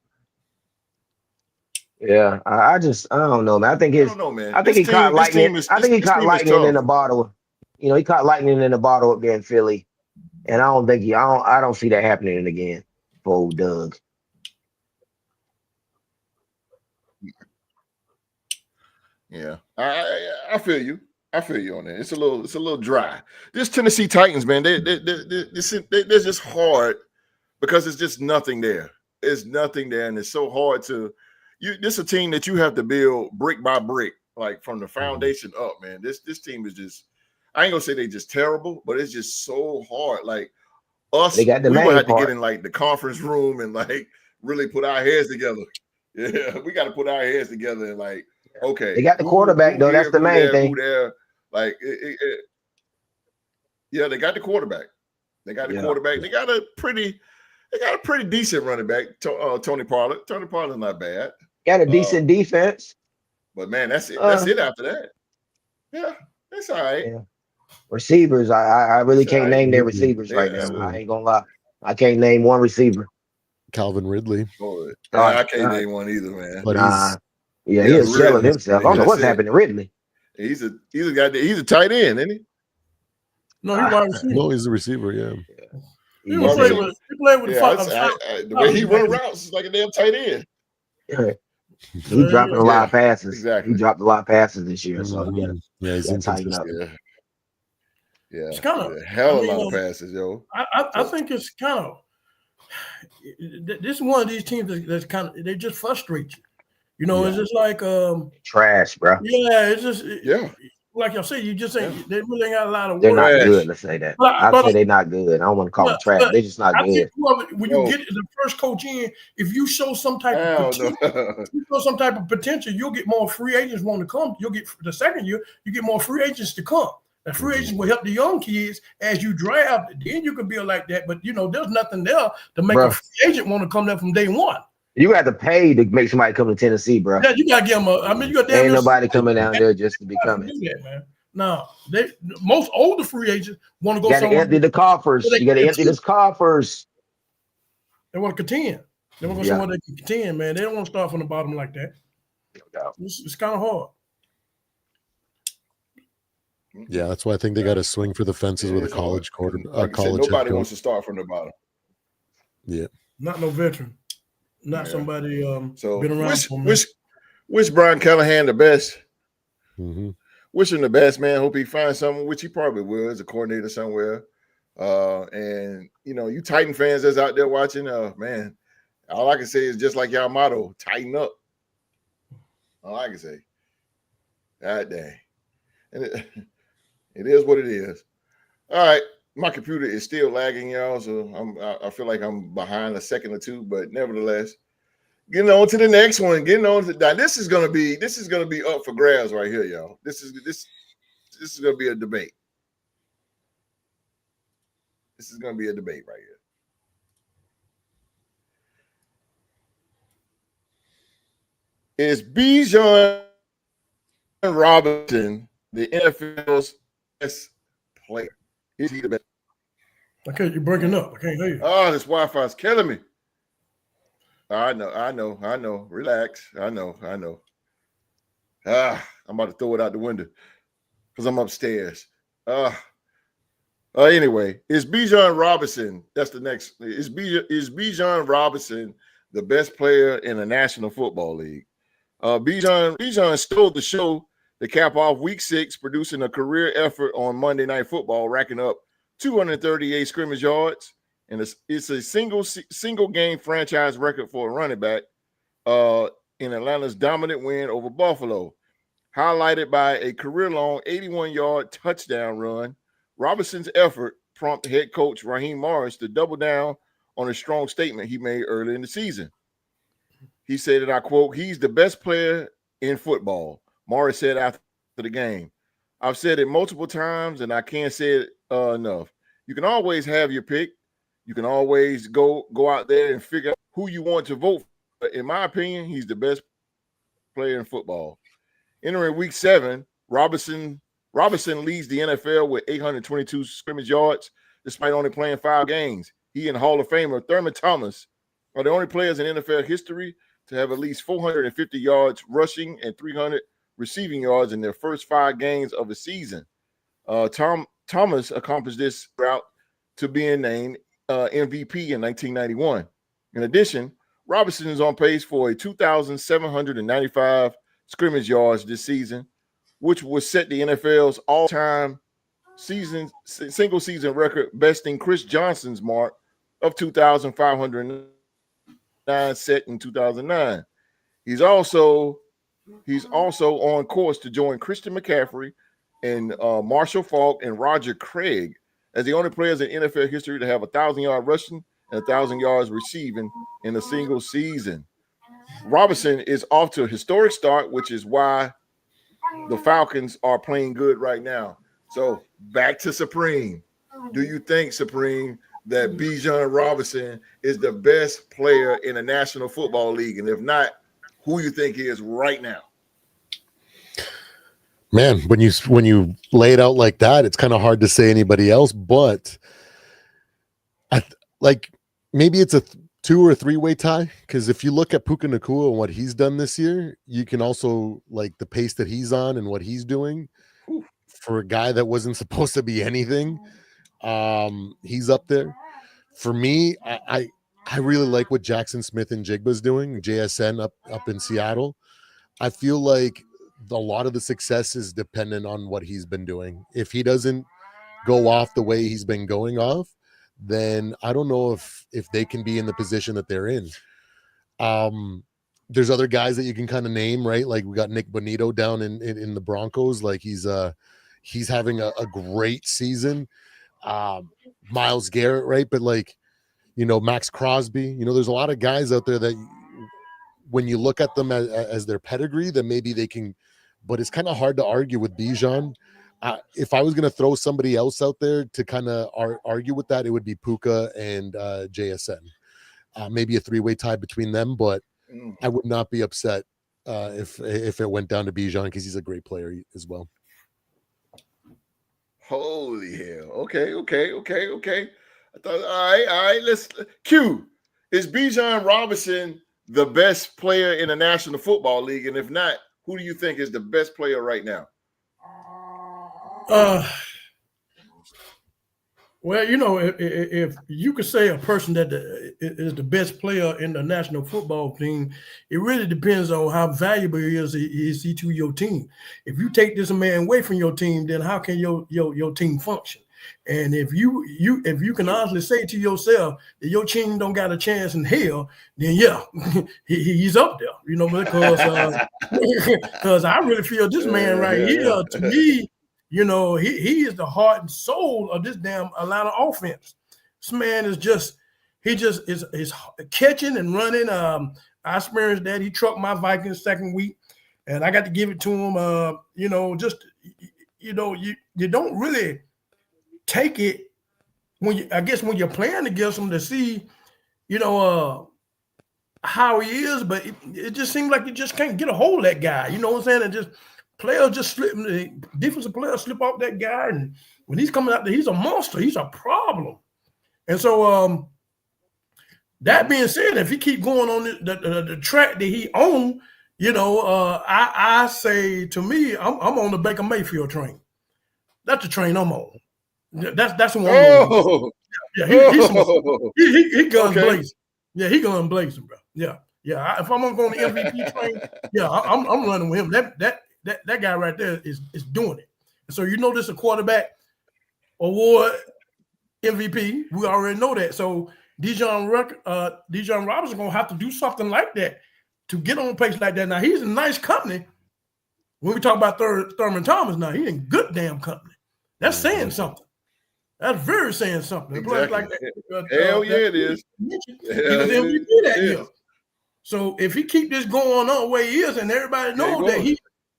Yeah, I don't know, man. I think he caught lightning. I think he caught lightning in the bottle. He caught lightning in the bottle up there in Philly, and I don't see that happening again for old Doug. Yeah, I feel you. I feel you on that. It's a little dry. This Tennessee Titans, man, they're just hard because it's just nothing there. There's nothing there, and it's so hard to. This is a team that you have to build brick by brick, like from the foundation up, man. This team is just. I ain't gonna say they just terrible, but it's just so hard. Like us, we would have to get in like the conference room and like really put our heads together. Yeah, we got to put our heads together and like. Okay, they got the quarterback though. That's the main thing. Like, they got the quarterback. They got the quarterback. They got a pretty decent running back. Tony Pollard. Tony Pollard's not bad. Got a decent defense. But man, that's it. That's it after that. Yeah, that's all right. Yeah. Receivers, I really can't name their receivers right now. I ain't gonna lie. I can't name one receiver. Calvin Ridley. I can't name one either, man. But he is selling himself. I don't know what's happened to Ridley. He's a tight end, isn't he? No, he's wide receiver. No, he's a receiver. Yeah. He played with the way he run routes is like a damn tight end. He dropping a lot of passes. Exactly. He dropped a lot of passes this year. So he's tightened up. Yeah, it's kind of a hell of a lot of passes, yo. I think it's kind of this is one of these teams that's kind of they just frustrate you. It's just like trash, bro. Yeah, it's just like I say, you just ain't. They really ain't got a lot of. They're not good. Let's say that. I'd say they're not good. I don't want to call them trash. They're just not good. When you get the first coach in, if you show some type of potential, you'll get more free agents want to come. You'll get the second year, you get more free agents to come. The free agents will help the young kids as you draft. Then you can build like that. But there's nothing there to make a free agent want to come there from day one. You got to pay to make somebody come to Tennessee, bro. Yeah, you gotta give them you got Ain't nobody coming down there just to be coming. Do that, man. Now, most older free agents want to go You got to somewhere. empty the coffers. You got to empty this coffers. They want to contend. They want to go somewhere they can contend, man. They don't want to start from the bottom like that. It's kind of hard. Yeah, that's why I think they got to swing for the fences with a college quarter. Like college said, nobody wants to start from the bottom. Yeah, not no veteran, not somebody so been around. Wish Brian Callahan the best. Mm-hmm. Wish him the best, man. Hope he finds something, which he probably will, as a coordinator somewhere. And you Titan fans that's out there watching, man, all I can say is just like y'all motto, tighten up. All I can say. God dang. And it is what it is. All right. My computer is still lagging, y'all. So I feel like I'm behind a second or two, but nevertheless, getting on to the next one. Now this is gonna be up for grabs right here, y'all. This is gonna be a debate. This is gonna be a debate right here. Is Bijan Robinson the NFL's best player? Is he the best? Okay, you're breaking up. I can't hear you. Oh, this Wi-Fi is killing me. I know. Relax. I know. I'm about to throw it out the window because I'm upstairs. Anyway, is Bijan Robinson? That's the next. Is Bijan Robinson the best player in the National Football League? Bijan stole the show to cap off Week 6, producing a career effort on Monday Night Football, racking up 238 scrimmage yards, and it's a single game franchise record for a running back in Atlanta's dominant win over Buffalo, highlighted by a career-long 81-yard touchdown run. Robinson's effort prompted head coach Raheem Morris to double down on a strong statement he made early in the season. He said, and I quote, "He's the best player in football," Morris said after the game. "I've said it multiple times, and I can't say it enough. You can always have your pick. You can always go out there and figure out who you want to vote for. But in my opinion, he's the best player in football." Entering Week 7, Robinson leads the NFL with 822 scrimmage yards, despite only playing 5 games. He and Hall of Famer Thurman Thomas are the only players in NFL history to have at least 450 yards rushing and 300 receiving yards in their first 5 games of the season. Thomas accomplished this route to being named MVP in 1991. In addition, Robinson is on pace for a 2,795 scrimmage yards this season, which would set the NFL's all-time single season record, besting Chris Johnson's mark of 2,509 set in 2009. He's also on course to join Christian McCaffrey and Marshall Faulk and Roger Craig as the only players in NFL history to have 1,000-yard rushing and 1,000 yards receiving in a single season. Robinson is off to a historic start, which is why the Falcons are playing good right now. So back to Supreme. Do you think, Supreme, that Bijan Robinson is the best player in the National Football League? And if not, who you think he is right now? Man, when you lay it out like that, it's kind of hard to say anybody else, but maybe it's a 2 or 3-way tie, because if you look at Puka Nacua and what he's done this year, you can also like the pace that he's on and what he's doing for a guy that wasn't supposed to be anything. He's up there. For me, I really like what Jackson Smith and Jigba's doing, JSN up in Seattle. I feel like a lot of the success is dependent on what he's been doing. If he doesn't go off the way he's been going off, then I don't know if they can be in the position that they're in. There's other guys that you can kind of name, right? Like we got Nick Bonito down in the Broncos. Like he's having a great season. Myles Garrett, right? But like, Max Crosby, there's a lot of guys out there that when you look at them as their pedigree, then maybe they can, but it's kind of hard to argue with Bijan. If I was going to throw somebody else out there to kind of argue with that, it would be Puka and JSN. maybe a three-way tie between them, but Mm. I would not be upset if it went down to Bijan because he's a great player as well. Holy hell. Okay. I thought, all right. Let's Q. Is Bijan Robinson the best player in the National Football League? And if not, who do you think is the best player right now? Well, if you could say a person that is the best player in the national football team, it really depends on how valuable he is to your team. If you take this man away from your team, then how can your team function? And if you can honestly say to yourself that your team don't got a chance in hell, then yeah, he's up there, because I really feel this man right here, to me, he is the heart and soul of this damn Atlanta offense. This man is he is catching and running. I experienced that. He trucked my Vikings second week, and I got to give it to him. You don't really take it when you're playing against him to see, how he is, but it just seems like you just can't get a hold of that guy. You know what I'm saying? And just players just slip, defensive players slip off that guy, and when he's coming out there, he's a monster. He's a problem. And so, that being said, if he keep going on the track that he on, I say, to me, I'm on the Baker Mayfield train. That's the train I'm on. That's the one. Oh, yeah, he guns blazing. Yeah, he guns blazing, bro. Yeah. If I'm going to MVP train, yeah, I'm running with him. That guy right there is doing it. And so this is a quarterback award MVP. We already know that. So Bijan Robinson gonna have to do something like that to get on a pace like that. Now he's in nice company. When we talk about Thurman Thomas, now he's in good damn company. That's saying something. That's very saying something. Exactly. Like that, hell yeah, it is. He was MVP that year. So if he keep this going on the way he is, and everybody knows that he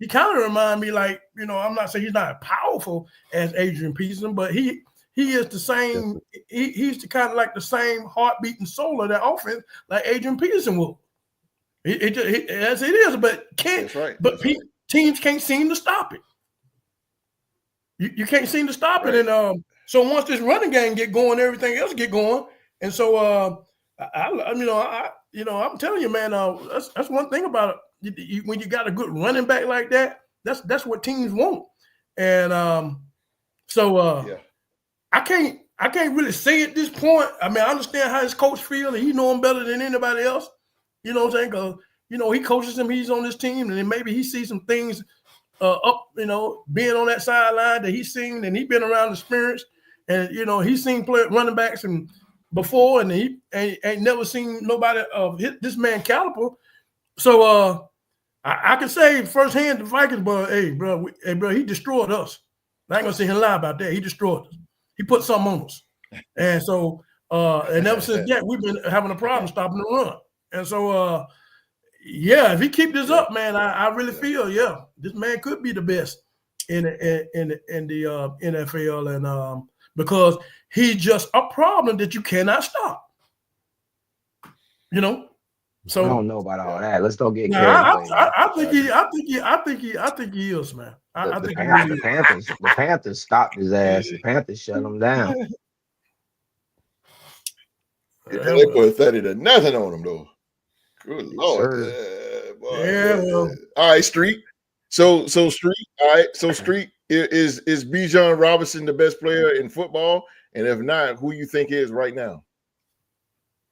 kind of remind me like, I'm not saying he's not as powerful as Adrian Peterson, but he is the same. He's the kind of like the same heartbeat and soul of that offense like Adrian Peterson will. As it is, but can't. That's right. But teams can't seem to stop it. You can't seem to stop it, and so once this running game get going, everything else get going, and so I'm telling you, man, that's one thing about it. When you got a good running back like that, that's what teams want, and I can't really say at this point. I mean, I understand how his coach feels, and he know him better than anybody else. You know what I'm saying? Because he coaches him, he's on this team, and then maybe he sees some things being on that sideline that he's seen, and he's been around the experience, and he's seen running backs and before, and he ain't never seen nobody of this man caliber. So I can say firsthand the Vikings, but hey, bro, he destroyed us. I ain't gonna say him lie about that. He destroyed us. He put something on us, and so and ever since that, we've been having a problem stopping the run. And so if he keep this up, man, I really feel this man could be the best in the NFL, and because he's just a problem that you cannot stop. So I don't know about all that. Let's don't get carried away. I think he is, man. I think the Panthers stopped his ass. The Panthers shut him down. They put 30-0 on him though. Good Lord. Well. All right, Street. So Street. All right. So Street, is Bijan Robinson the best player in football? And if not, who you think is right now?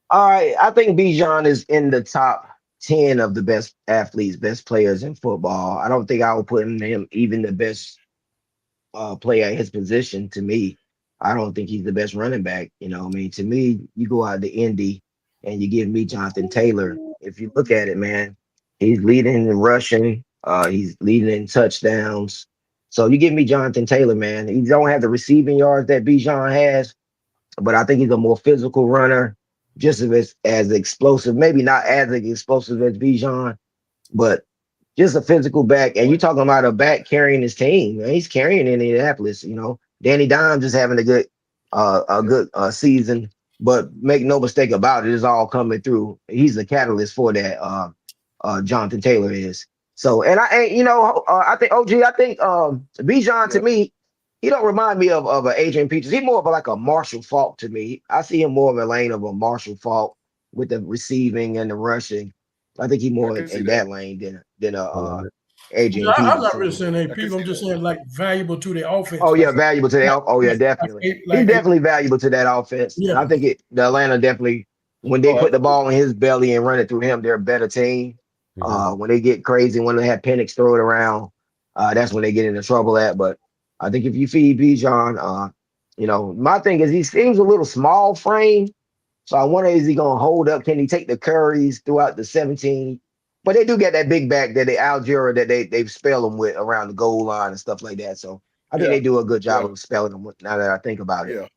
All right. I think Bijan is in the top 10 of the best athletes, best players in football. I don't think I would put him even the best player at his position. To me, I don't think he's the best running back. To me, you go out to Indy and you give me Jonathan Taylor. If you look at it, man, he's leading in rushing. He's leading in touchdowns. So you give me Jonathan Taylor, man. He don't have the receiving yards that Bijan has, but I think he's a more physical runner, just as explosive. Maybe not as explosive as Bijan, but just a physical back. And you're talking about a back carrying his team. Man. He's carrying Indianapolis. Danny Dimes is having a good season. But make no mistake about it, it's all coming through. He's the catalyst for that. Jonathan Taylor is. So, and I think OG, I think Bijan to me, he don't remind me of an Adrian Peterson. He's more of like a Marshall Faulk to me. I see him more of a lane of a Marshall Faulk with the receiving and the rushing. I think he's more in that lane than Adrian Peterson. I'm not really saying AP. I'm just saying like valuable to the offense. Oh yeah, valuable to the. Oh yeah, definitely. He's definitely valuable to that offense. Yeah. And I think the Atlanta definitely, when they put the ball in his belly and run it through him, they're a better team. When they get crazy, when they have Penix throw it around, that's when they get into trouble at. But I think if you feed Bijan, my thing is he seems a little small frame. So I wonder, is he going to hold up? Can he take the curries throughout the 17? But they do get that big back that they Algera that they've spelled them with around the goal line and stuff like that. So I think they do a good job of spelling them now that I think about it. Yeah.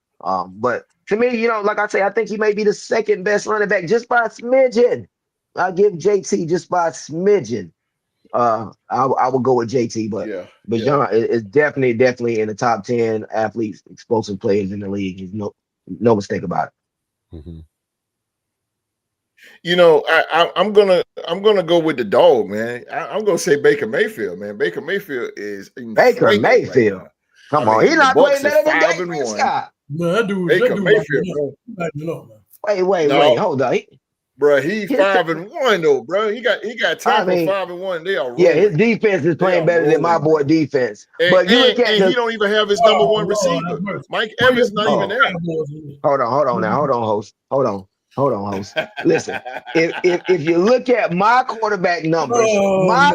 But to me, like I say, I think he may be the second best running back just by a smidgen. I'll give JT just by a smidgen. I will go with JT, but Bijan is definitely in the top 10 athletes, explosive players in the league. There's no mistake about it. Mm-hmm. I'm gonna go with the dog, man. I'm gonna say Baker Mayfield, man. Baker Mayfield is Baker Mayfield. Right, come on, he's not playing better than Dak Prescott. No, that dude, Baker Mayfield. Wait, hold on. Bro, he's 5-1 though, bro. He got 10 from 5-1. They are rolling. Yeah, his defense is playing better than my boy defense. But you look at he don't even have his number one receiver. Mike Evans not even there. Hold on now. Hold on, host. Listen, if you look at my quarterback numbers,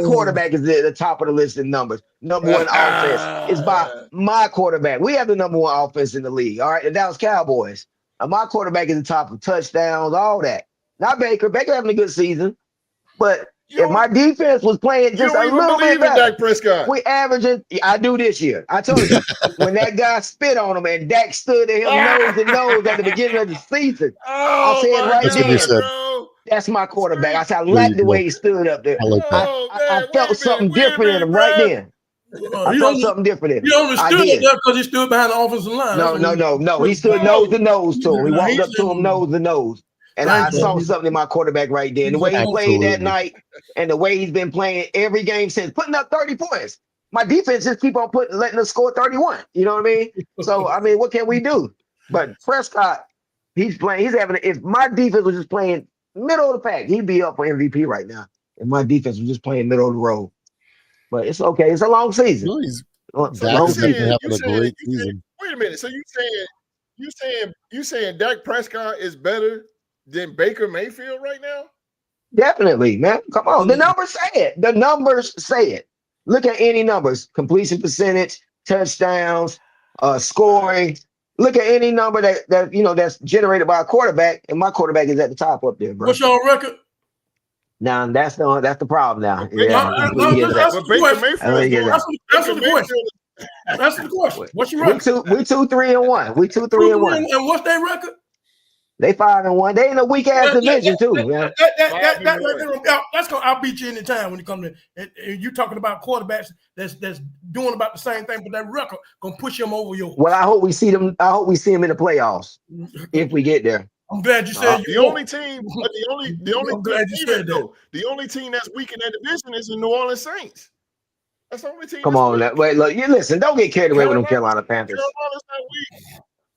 quarterback is at the top of the list in numbers. Number one offense is by my quarterback. We have the number one offense in the league. All right, the Dallas Cowboys. My quarterback is the top of touchdowns, all that. Not Baker. Baker having a good season, but if my defense was playing just a little bit better, Dak Prescott. We averaging. I do this year. I told you when that guy spit on him and Dak stood at him nose to nose at the beginning of the season. I said right there, that's my quarterback. I said I like the way he stood up there. I felt something different in him right then. I felt something different in him. You only stood there because he stood behind the offensive line. No. He stood nose to nose to him. He walked up to him nose to nose. And I saw something in my quarterback right there. And the way he played that night and the way he's been playing every game since, putting up 30 points. My defense just keep on letting us score 31. You know what I mean? So, I mean, what can we do? But Prescott, if my defense was just playing middle of the pack, he'd be up for MVP right now. If my defense was just playing middle of the road. But it's okay. It's a long season. Dak is having a great season. Wait a minute. So you saying Dak Prescott is better than Baker Mayfield right now? Definitely, man. Come on. The numbers say it. Look at any numbers. Completion percentage, touchdowns, scoring. Look at any number that's generated by a quarterback, and my quarterback is at the top up there, bro. What's your record? Now that's the problem now. That's the question. What's your record? We 2-3-1. We 2-3-1. And what's their record? They 5-1. They in a weak ass division too. That's gonna outbeat you anytime when you come to. And you talking about quarterbacks that's doing about the same thing, but that record gonna push them over yours. Well, I hope we see them. I hope we see them in the playoffs if we get there. I'm glad you said the only team that's weak in that division is the New Orleans Saints. That's the only team. Come on, wait, look, you listen. Don't get carried away with them Carolina Panthers. Carolina's not weak.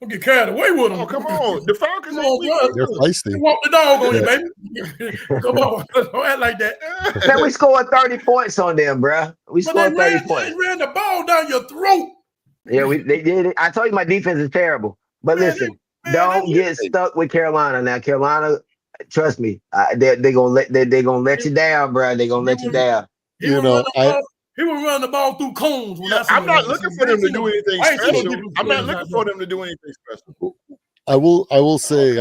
Don't get carried away with them. Oh, come on. The Falcons ain't weak. They're feisty. You want the dog on you, baby. Come on. Don't act like that. Man, we scored 30 points on them, bro. We scored 30 points. They ran the ball down your throat. Yeah, they did it. I told you my defense is terrible. But listen, don't get stuck with Carolina. Now, Carolina, trust me, they're gonna let you down, bro. They're gonna let you down. He was running the ball through cones. I'm not looking for them to do anything special. I'm not looking for them to do anything special. I will say,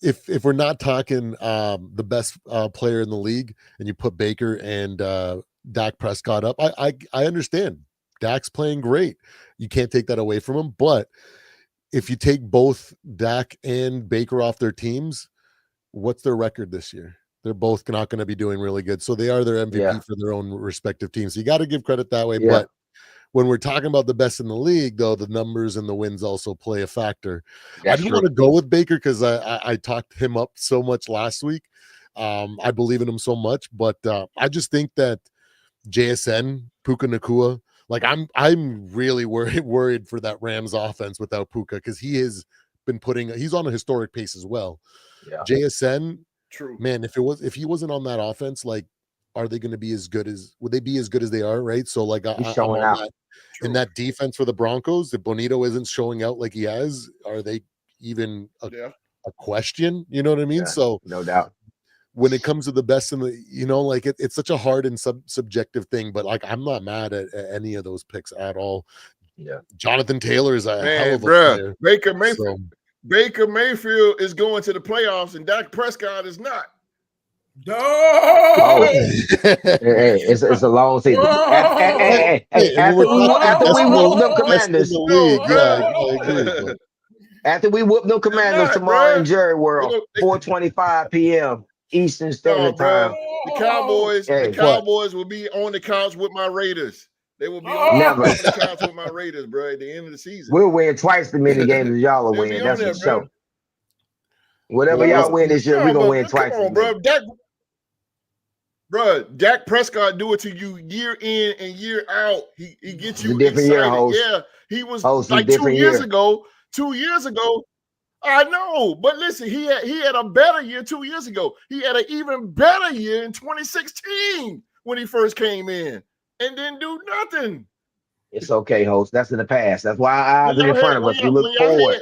if we're not talking the best player in the league, and you put Baker and Dak Prescott up, I understand. Dak's playing great. You can't take that away from him. But if you take both Dak and Baker off their teams, what's their record this year? They're both not going to be doing really good. So they are their MVP for their own respective teams. So you got to give credit that way. Yeah. But when we're talking about the best in the league, though, the numbers and the wins also play a factor. I That's didn't true. want to go with Baker because I talked him up so much last week. I believe in him so much, but I just think that JSN, Puka Nacua, like I'm really worried for that Rams offense without Puka because he's on a historic pace as well. Yeah. JSN, True. man, if he wasn't on that offense, like, are they going to be would they be as good as they are? Right. So like He's showing out. In that defense for the Broncos, if Bonito isn't showing out like he has, are they even a question? You know what I mean? Yeah, so no doubt. When it comes to the best in the, like it's such a hard and subjective thing, but like I'm not mad at any of those picks at all. Yeah. Jonathan Taylor is a hell of a player. Baker Mayfield is going to the playoffs and Dak Prescott is not. Oh, hey, it's a long season. After we whoop them Commanders, after we whoop them Commanders tomorrow in Jerry World, 4:25 p.m. Eastern Standard Time. The Cowboys will be on the couch with my Raiders. They will be on the couch with my Raiders, bro. At the end of the season, we'll win twice the many games as y'all will win. That's for sure. Whatever y'all win this year, we're gonna win twice. Come on, bro. Dak Prescott do it to you year in and year out. He gets you excited. Yeah, he was like 2 years ago. 2 years ago, I know. But listen, he had a better year 2 years ago. He had an even better year in 2016 when he first came in and didn't do nothing. It's okay, host. That's in the past. That's why our eyes are in front of us. We look forward.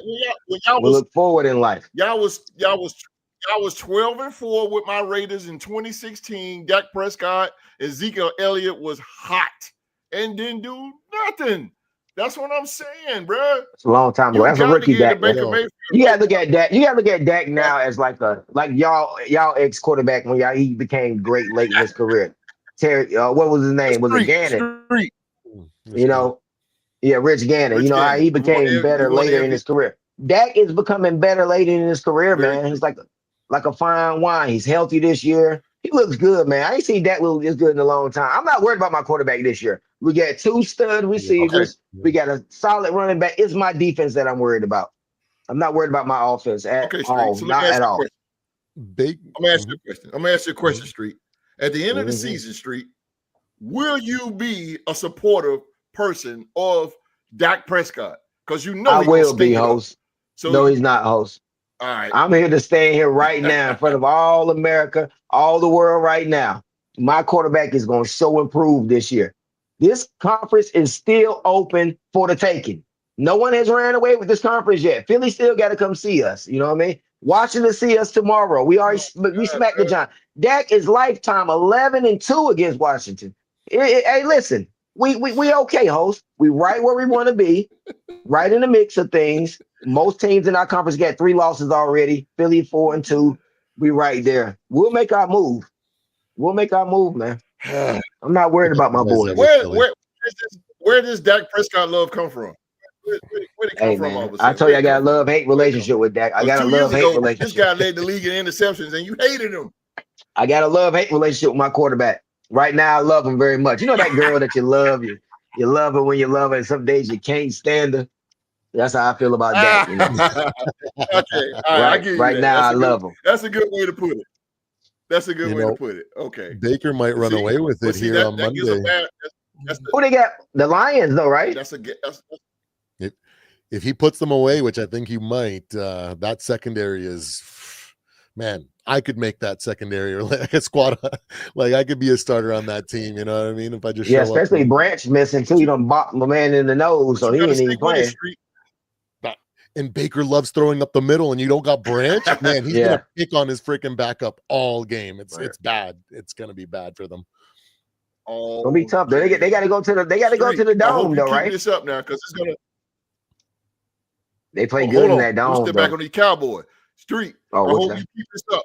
We look forward in life. Y'all was 12-4 with my Raiders in 2016. Dak Prescott, Ezekiel Elliott was hot and didn't do nothing. That's what I'm saying, bro. It's a long time ago. That's a rookie Dak. You gotta look at Dak. You gotta look at Dak now as like y'all ex-quarterback when he became great late in his career. Terry, what was his name? Was it Gannon? Rich Gannon. You know how he became better later in his career. Dak is becoming better later in his career, man. He's like a fine wine. He's healthy this year. He looks good, man. I ain't seen Dak look this good in a long time. I'm not worried about my quarterback this year. We got 2 stud receivers. Okay. We got a solid running back. It's my defense that I'm worried about. I'm not worried about my offense at all. So not at all. I'm gonna ask you a question, Street. At the end of the season, Street, will you be a supportive person of Dak Prescott? Because you know I will be, host. So no, he's not, host. All right. I'm here to stand here right now in front of all America, all the world right now. My quarterback is going to show improve this year. This conference is still open for the taking. No one has ran away with this conference yet. Philly still got to come see us. You know what I mean? Washington see us tomorrow. We smacked the Giants. Dak is lifetime 11-2 against Washington. Hey, listen, we okay, host. We right where we want to be, right in the mix of things. Most teams in our conference got 3 losses already. Philly 4-2. We right there. We'll make our move. Man. I'm not worried about my boys. Where does Dak Prescott love come from? Where did it come from? Man, I told you I got a love-hate relationship with Dak. I got a love-hate relationship. This guy led the league in interceptions, and you hated him. I got a love-hate relationship with my quarterback. Right now, I love him very much. You know that girl that you love? You love her when you love her, and some days you can't stand her. That's how I feel about Dak. You know? Okay. Right now, I love him. That's a good way to put it. That's a good way to put it. Okay. Baker might run away with it here on Monday. Who they got? The Lions, though, right? If he puts them away, which I think he might, that secondary is, man, I could make that secondary like a squad. Like I could be a starter on that team. You know what I mean? If I just especially Branch missing too. You don't bop the man in the nose, so he ain't even playing. And Baker loves throwing up the middle, and you don't got Branch. Man, he's gonna pick on his freaking backup all game. It's bad. It's gonna be bad for them. It's gonna be tough. Though. They got to go to the dome, though, right? Keep this up now, because it's gonna. They play good in that dome. Step back on the Cowboys. Street. I hope you keep this up.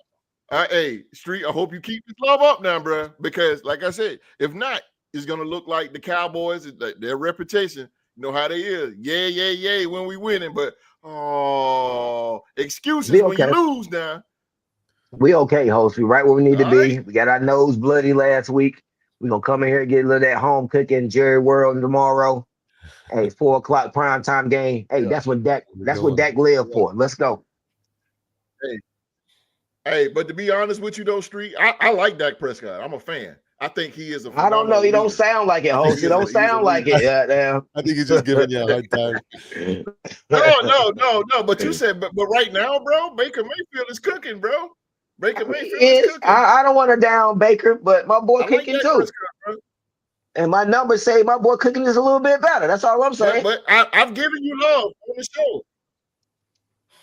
Hey, Street. I hope you keep this love up now, bro. Because, like I said, if not, it's gonna look like the Cowboys. Their reputation. You know how they is. Yeah. When we winning, but. Oh, excuses when you lose now. We okay, host. We right where we need to be. We got our nose bloody last week. We're going to come in here and get a little of that home cooking Jerry World tomorrow. Hey, 4:00 primetime game. Hey, Yeah. that's what Dak going. lived for. Let's go. Hey, but to be honest with you though, Street, I like Dak Prescott. I'm a fan. I think he is a I don't know. phenomenal You don't leader. sound like it, I think host. You don't he's a sound like leader. it. Yeah, damn. I think he's just giving you a hard time. No. But you said, but right now, bro, Baker Mayfield is cooking, bro. Baker Mayfield is cooking. I don't want to down Baker, but my boy I like cooking Dak too. Prescott, bro. And my numbers say my boy cooking is a little bit better. That's all I'm saying. But I've given you love on the show.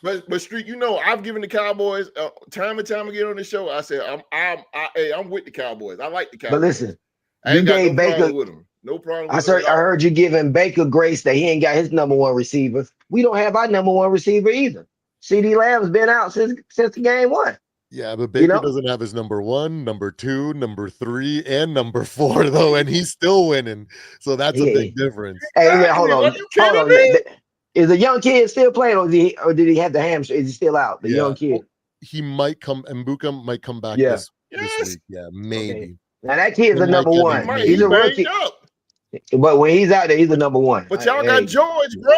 But Street, you know, I've given the Cowboys time and time again on the show. I said I'm with the Cowboys. I like the Cowboys. But listen, I ain't you got gave no Baker problem with them. No problem. With I heard you giving Baker grace that he ain't got his number one receiver. We don't have our number one receiver either. CD Lamb's been out since the game 1. Yeah, but Baker doesn't have his number 1, number 2, number 3, and number 4 though, and he's still winning. So that's a big difference. Hey, hold on. Are you kidding me? Is the young kid still playing, or did he have the hamstring? Is he still out? The young kid. He might come, and Mbuka might come back this week. Yeah, maybe. Okay. Now that kid's the number 1. He's He's a rookie. But when he's out there, he's the number 1. But y'all got George, bro.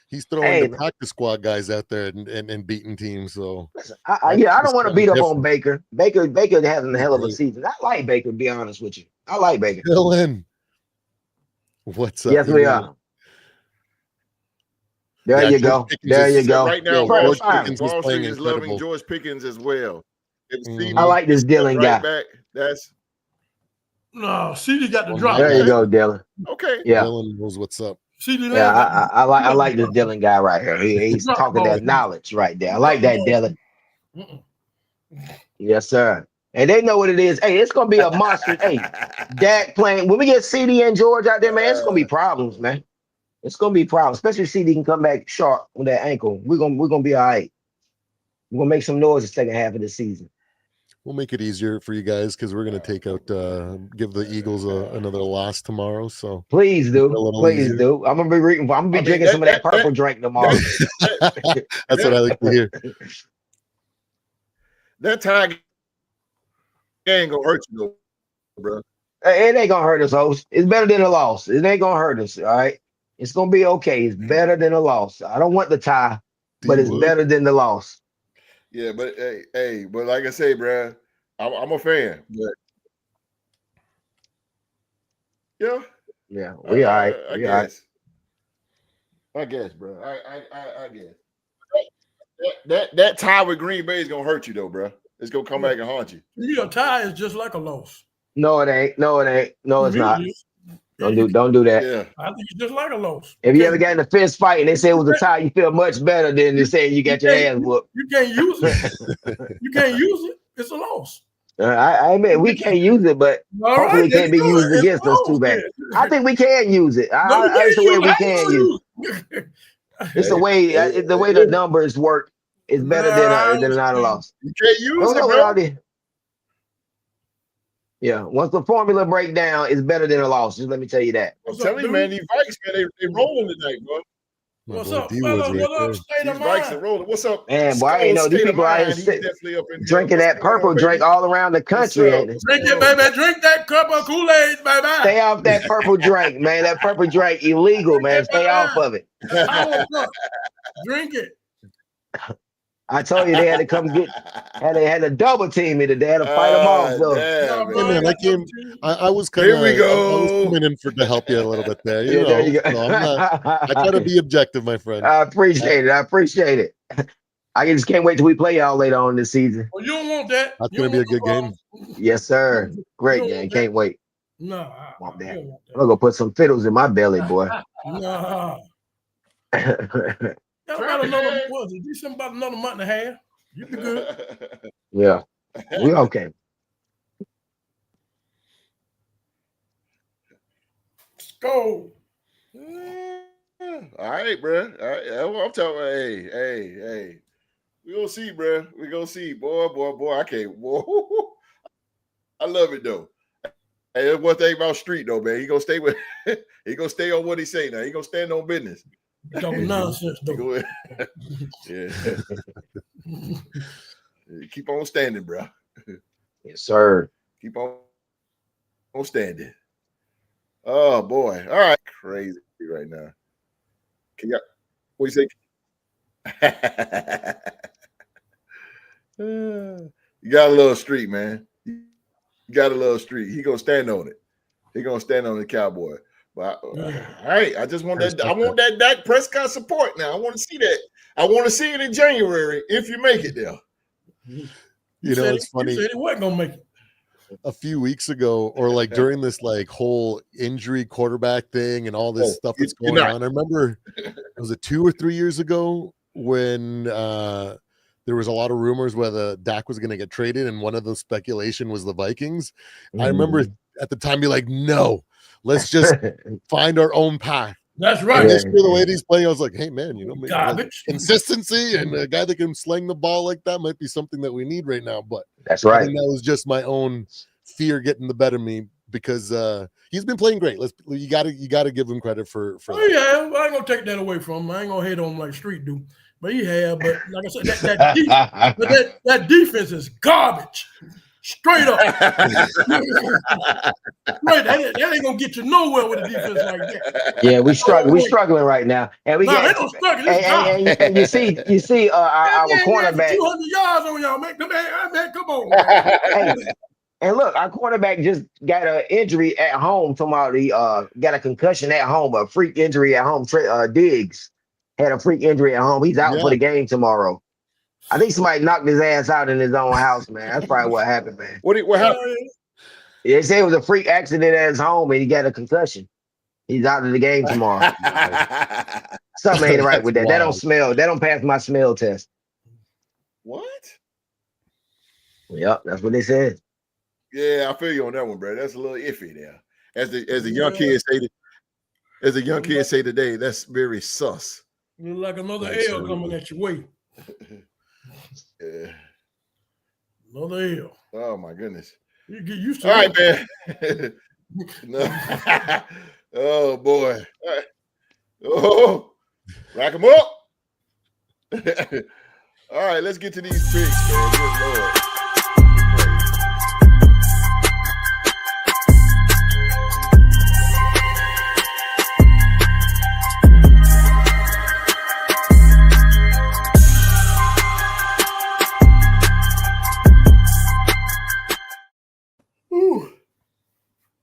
He's throwing the practice squad guys out there and beating teams. So I don't want to beat up on Baker. Baker having a hell of a season. I like Baker, to be honest with you. I like Baker. Dylan, what's up? Yes, we are. There you go. Right now, George Pickens was playing is incredible. loving George Pickens as well. I like this Dylan guy. Back, that's No, CD got the drop. There you go, Dylan. okay. Yeah. Dylan knows what's up. CD I like this Dylan guy right here. He's talking that knowledge right there. I like that, Dylan. Yes, sir. And they know what it is. Hey, it's gonna be a monster. Hey, Dak playing. When we get CD and George out there, man, it's gonna be problems, man. It's gonna be problems, especially if CD can come back sharp with that ankle. We're gonna be all right. We're gonna make some noise the second half of the season. We'll make it easier for you guys because we're gonna take out give the Eagles another loss tomorrow. So please do. I'm gonna be drinking some of that purple drink tomorrow. That's what I like to hear. That tie ain't gonna hurt you, though, bro. It ain't gonna hurt us, host. It's better than a loss. It ain't gonna hurt us. All right. It's gonna be okay. It's better than a loss. I don't want the tie, but it's better than the loss. Yeah, but but like I say, bro, I'm a fan. But yeah, we all right. I guess, bro. I guess that tie with Green Bay is gonna hurt you, though, bro. It's gonna come back and haunt you. Your tie is just like a loss. No, it ain't. No, it's not. Don't do that. Yeah. I think it's just like a loss. If you ever got in a fist fight and they say it was a tie, you feel much better than they say you got your ass whooped. You can't use it. You can't use it. It's a loss. I admit we can't use it, but hopefully it can't be used against us too bad. I think we can use it. It's the way we can use it. It's the way the numbers work. It's better than not a loss. You can't use it, bro. Yeah, once the formula break down, it's better than a loss. Just let me tell you that. I'm telling you, man, these Vikes, man, they rolling tonight, bro. What's up, fellas? What up, state of mind? Vikes are rolling. What's up? Man, boy, I ain't know these people out here drinking that purple drink all around the country. Drink it, baby. Drink that cup of Kool-Aid, baby. Stay off that purple drink, man. That purple drink illegal, man. Stay off of it. Drink it. I told you they had to come get. They had to double team me today. They had to fight them off. So. Hey man, I was kind of. Here we go. I was coming in to help you a little bit there. There you go. I try to be objective, my friend. I appreciate it. I just can't wait till we play y'all later on this season. Well, you don't want that. That's gonna be a good game. Yes, sir. Great game. Can't wait. No, I'm gonna put some fiddles in my belly, boy. No. About another month and a half. You be good. Yeah, we okay. Let's go. All right, bro. All right, I'm talking. Hey. We gonna see, bro. We gonna see, boy. I can't. Whoa. I love it though. Hey, that's one thing about Street though, man. He gonna stay with. He gonna stay on what he say now. He gonna stand on business. No nonsense, though. Yeah. Keep on standing, bro. Yes, sir. Keep on standing. Oh boy. All right. Crazy. right now. Can you? What you say? You got a little streak, man. You got a little streak. He gonna stand on it. He gonna stand on the Cowboy. But all right, I just want that. I want that Dak Prescott support now. I want to see that. I want to see it in January if you make it there. You know, it's funny. You said he wasn't gonna make it. A few weeks ago, or like during this like whole injury quarterback thing and all this stuff that's going on. I remember was it 2 or 3 years ago when there was a lot of rumors whether Dak was going to get traded, and one of the speculation was the Vikings. I remember at the time be like, no, let's just find our own path. That's right. And this year, the way he's playing, I was like, hey man, you know, like consistency and a guy that can sling the ball like that might be something that we need right now. But that's right. I think that was just my own fear getting the better of me, because he's been playing great. You gotta give him credit for that. That. Yeah, I ain't gonna take that away from him. I ain't gonna hate on him like Street do. But he have, but like I said, that defense is garbage. Straight up. Right, that ain't gonna get you nowhere with a defense like that. Yeah, we struggling right now. And we ain't no struggling. And you see our cornerback 200 yards on y'all, man. Come on, man. And look, our quarterback just got an injury at home. Somebody got a concussion at home, a freak injury at home. Diggs had a freak injury at home. He's out for the game tomorrow. I think somebody knocked his ass out in his own house, man. That's probably what happened, man. What happened? They say it was a freak accident at his home and he got a concussion. He's out of the game tomorrow. Something ain't right with that. Wild. That don't smell. That don't pass my smell test. What? Yep, that's what they said. Yeah, I feel you on that one, bro. That's a little iffy there. As the young kids say, as the young kids say today, that's very sus. Look like another L coming at your way. Yeah. Another L. Oh my goodness. You get used to it. All right, man. Oh boy. All right. Oh, rack them up. All right, let's get to these picks, man. Good Lord.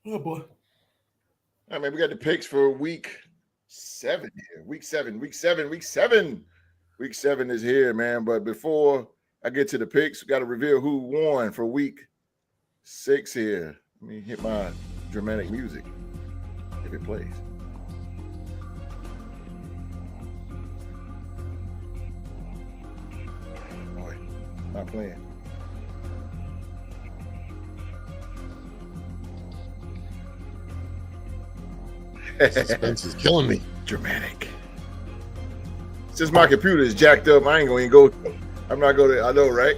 Oh boy. All right, man. We got the picks for week 7 here. Week 7 is here, man. But before I get to the picks, we got to reveal who won for week 6 here. Let me hit my dramatic music if it plays. Boy, not playing. Suspense is killing me. Dramatic. Since my computer is jacked up, I ain't gonna even go. I'm not going to. I know, right?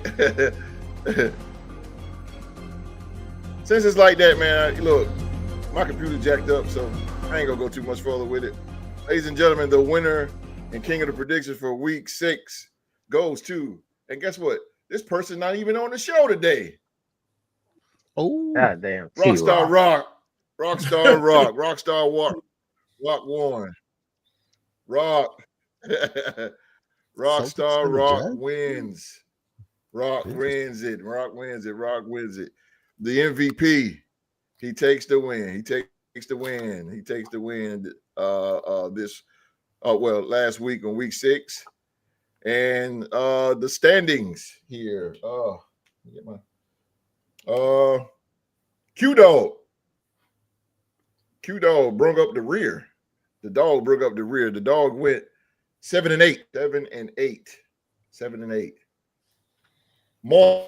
Since it's like that, man. Look, my computer jacked up, so I ain't gonna go too much further with it. Ladies and gentlemen, the winner and king of the predictions for week 6 goes to. And guess what? This person's not even on the show today. Oh, goddamn! Rockstar Rock. Rockstar Rock. Rockstar Rock. Rock won. Rock. Rockstar Rock wins. Rock wins it. Rock wins it. Rock wins it. The MVP. He takes the win. He takes the win. He takes the win. Last week on week 6. And the standings here. Get my Q-Dog. Q-Dog broke up the rear. The dog broke up the rear. The dog went 7-8. 7-8. Mark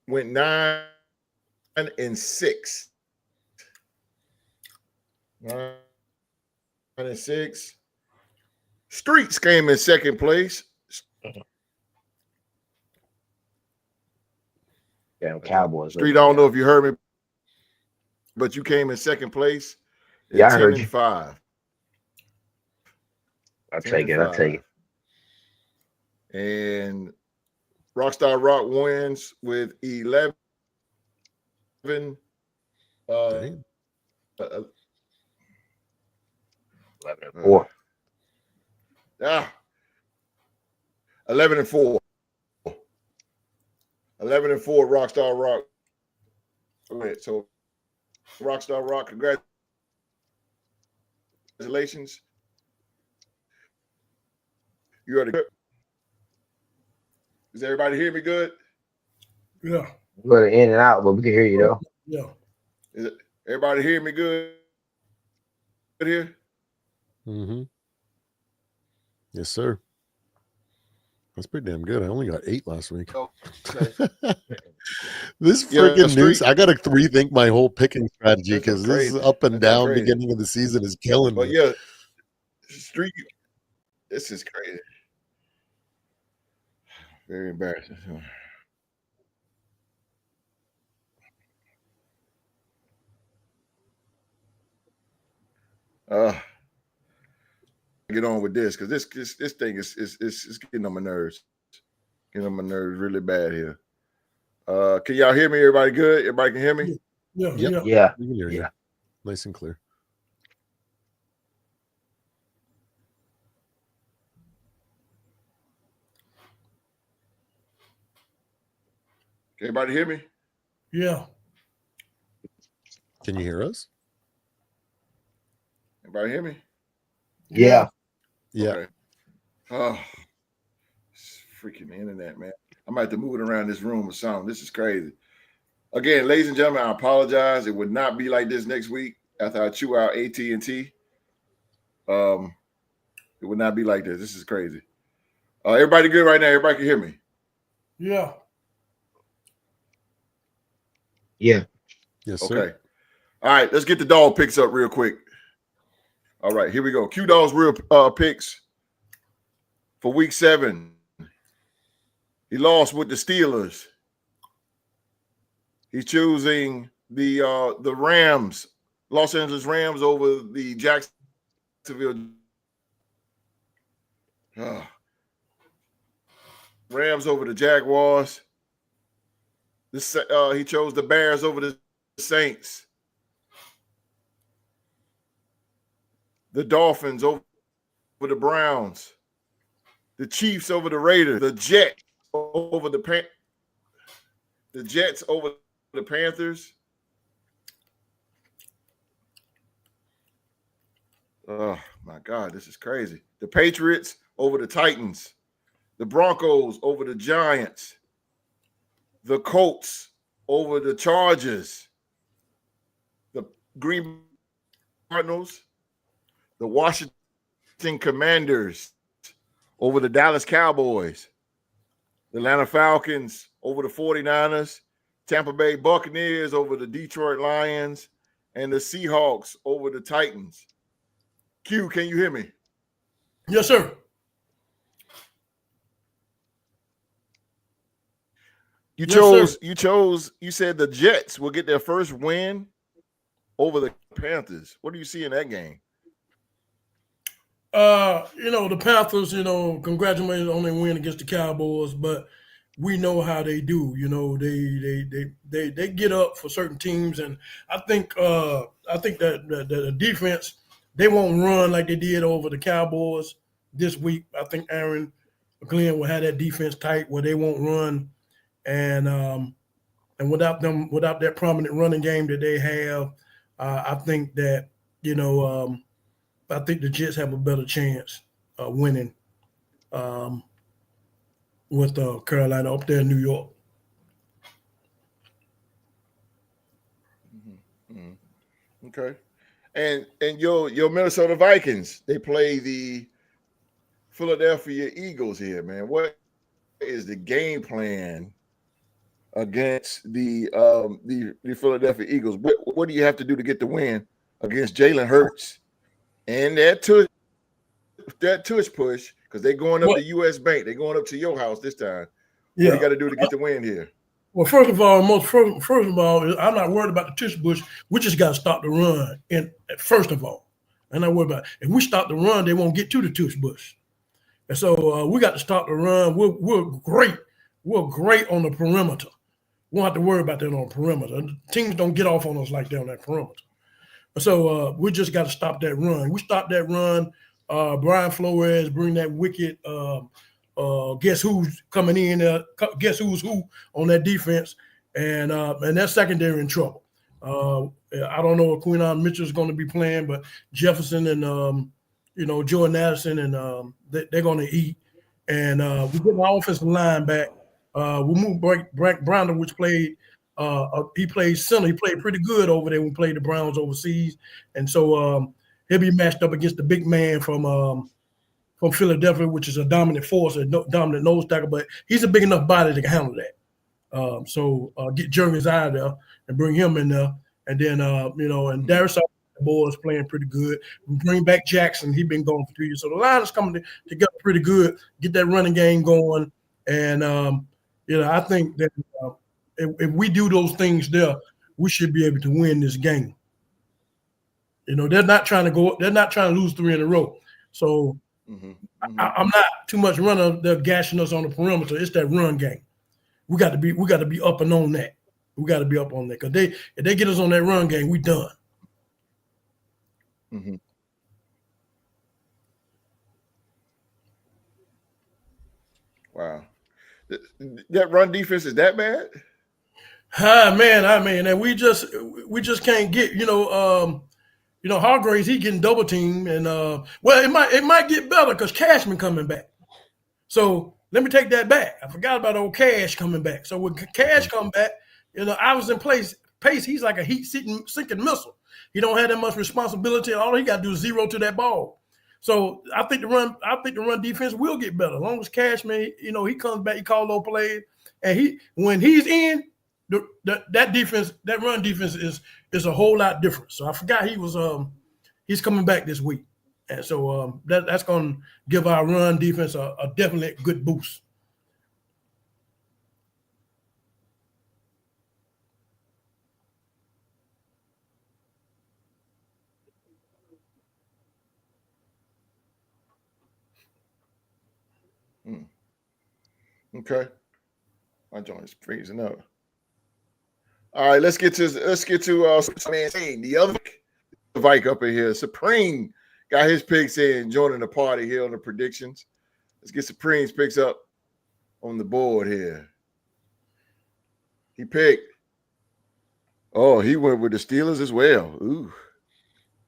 went 9-6. 9-6. Streets came in second place. Damn Cowboys. Street, I don't know if you heard me, but you came in second place. Yeah, I heard you. 10-5. I'll take it. And Rockstar Rock wins with 11. 11-4. 11-4. 11-4. Rockstar Rock. Okay, so Rockstar Rock, congratulations. You are the. Does everybody hear me good? Yeah. We're in and out, but we can hear you though. Yeah. Is it, everybody hear me good? Good here? Mm-hmm. Yes, sir. That's pretty damn good. I only got 8 last week. Okay. This freaking news, I got to rethink my whole picking strategy because this up and down beginning of the season is killing me. But yeah, streak. This is crazy. Very embarrassing. Get on with this because this thing is getting on my nerves. Getting on my nerves really bad here. Can y'all hear me? Everybody good? Everybody can hear me? Yeah. Yeah. We can hear you. Nice and clear. Everybody hear me? Yeah. Can you hear us? Everybody hear me? Yeah. Yeah. Okay. Oh, freaking internet, man. I might have to move it around this room or something. This is crazy. Again, ladies and gentlemen, I apologize. It would not be like this next week after I chew out AT&T. It would not be like this. This is crazy. Everybody good right now? Everybody can hear me? Yeah. Yeah. Yes, sir. Okay. All right, let's get the dog picks up real quick. All right, here we go. Q-Dog's real picks for week 7. He lost with the Steelers. He's choosing the Rams, Los Angeles Rams over the Jacksonville Rams over the Jaguars. He chose the Bears over the Saints. The Dolphins over the Browns. The Chiefs over the Raiders. The Jets over the Panthers. Oh my God, this is crazy. The Patriots over the Titans. The Broncos over the Giants. The Colts over the Chargers. The Green Cardinals. The Washington Commanders over the Dallas Cowboys. The Atlanta Falcons over the 49ers. Tampa Bay Buccaneers over the Detroit Lions. And the Seahawks over the Titans. Q, can you hear me? Yes, sir. You said the Jets will get their first win over the Panthers. What do you see in that game? The Panthers, congratulations on their win against the Cowboys, but we know how they do. They get up for certain teams, and I think that the defense, they won't run like they did over the Cowboys this week. I think Aaron Glenn will have that defense tight where they won't run, and without that prominent running game that they have, I think that I think the Jets have a better chance of winning with Carolina up there in New York. Mm-hmm. Okay. And your Minnesota Vikings, they play the Philadelphia Eagles here, man. What is the game plan against the Philadelphia Eagles? What do you have to do to get the win against Jalen Hurts and that tush push? Because they're going up to U.S. Bank. They're going up to your house this time. Yeah. What do you got to do to get the win here? Well, first of all, I'm not worried about the tush push. We just got to stop the run. And first of all, I'm not worried about it. If we stop the run, they won't get to the tush push. And so we got to stop the run. We're great. We're great on the perimeter. We won't have to worry about that on the perimeter. Teams don't get off on us like that on that perimeter. So we just got to stop that run. We stop that run. Brian Flores bring that wicked. Guess who's coming in? Guess who's who on that defense, and that secondary in trouble. I don't know if Quinton Mitchell is going to be playing, but Jefferson and Jordan Addison and they're going to eat. And we get our offensive line back. We moved Brent Browner, which played. He played center. He played pretty good over there when we played the Browns overseas, and so he'll be matched up against the big man from Philadelphia, which is a dominant force, a dominant nose tackle. But he's a big enough body to handle that. So get Jergens out of there and bring him in there, and then and Darius boys playing pretty good. We bring back Jackson. He's been going for 2 years, so the line is coming together pretty good. Get that running game going, and I think that. If we do those things there, we should be able to win this game. They're not trying to lose 3 in a row. So I'm not too much running. They're gashing us on the perimeter. It's that run game. We got to be up and on that. We got to be up on that because if they get us on that run game, we done. Mm-hmm. Wow, that run defense is that bad? And we just can't get Hargraves. He getting double teamed, and it might get better because Cashman coming back. So let me take that back. I forgot about old Cash coming back. So when Cash come back, I was in pace. He's like a sinking missile. He don't have that much responsibility. All he got to do is zero to that ball. So I think the run defense will get better as long as Cashman. He comes back. He calls those plays, and when he's in. That run defense is a whole lot different. So I forgot he's coming back this week, and so that's going to give our run defense a definite good boost. Okay, my joint is freezing up. All right, let's get to the other Vike up in here. Supreme got his picks in, joining the party here on the predictions. Let's get Supreme's picks up on the board here. He picked. Oh, he went with the Steelers as well. Ooh,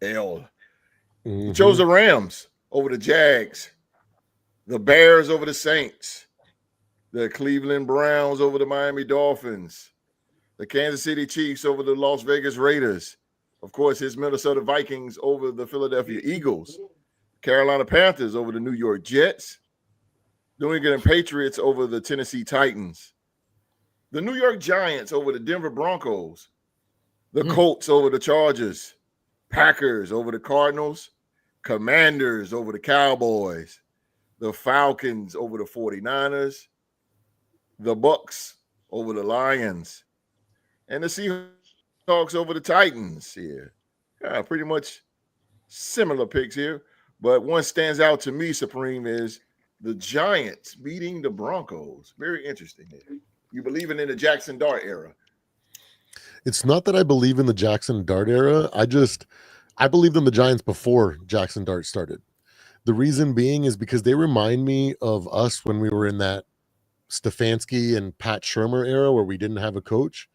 L. He chose the Rams over the Jags, the Bears over the Saints, the Cleveland Browns over the Miami Dolphins, the Kansas City Chiefs over the Las Vegas Raiders. Of course, his Minnesota Vikings over the Philadelphia Eagles. Carolina Panthers over the New York Jets. New England Patriots over the Tennessee Titans. The New York Giants over the Denver Broncos. The Colts over the Chargers. Packers over the Cardinals. Commanders over the Cowboys. The Falcons over the 49ers. The Bucks over the Lions. And the Seahawks over the Titans here. Pretty much similar picks here. But one stands out to me, Supreme, is the Giants beating the Broncos. Very interesting here. You believing in the Jackson Dart era? It's not that I believe in the Jackson Dart era. I believed in the Giants before Jackson Dart started. The reason being is because they remind me of us when we were in that Stefanski and Pat Shurmur era where we didn't have a coach.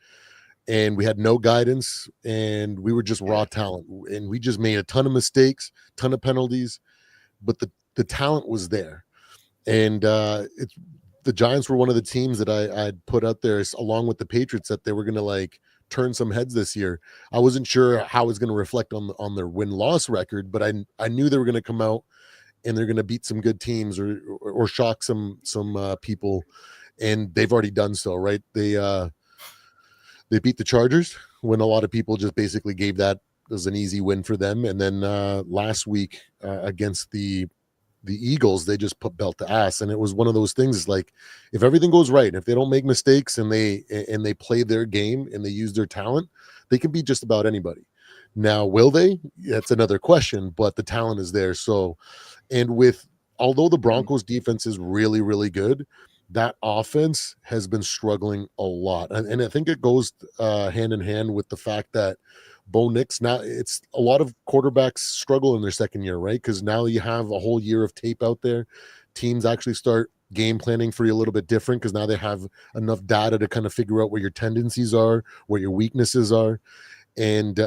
And we had no guidance, and we were just raw talent. And we just made a ton of mistakes, ton of penalties, but the talent was there. And the Giants were one of the teams that I'd put out there along with the Patriots that they were going to turn some heads this year. I wasn't sure how it was going to reflect on their win-loss record, but I knew they were going to come out and they're going to beat some good teams or shock some people, and they've already done so, right? They beat the Chargers when a lot of people just basically gave that as an easy win for them. And then last week against the Eagles, they just put belt to ass. And it was one of those things if everything goes right, if they don't make mistakes and they play their game and they use their talent, they can beat just about anybody. Now, will they? That's another question, but the talent is there. So, although the Broncos defense is really, really good, that offense has been struggling a lot. And I think it goes hand in hand with the fact that Bo Nix. Now it's a lot of quarterbacks struggle in their second year, right? Because now you have a whole year of tape out there. Teams actually start game planning for you a little bit different because now they have enough data to kind of figure out where your tendencies are, where your weaknesses are. And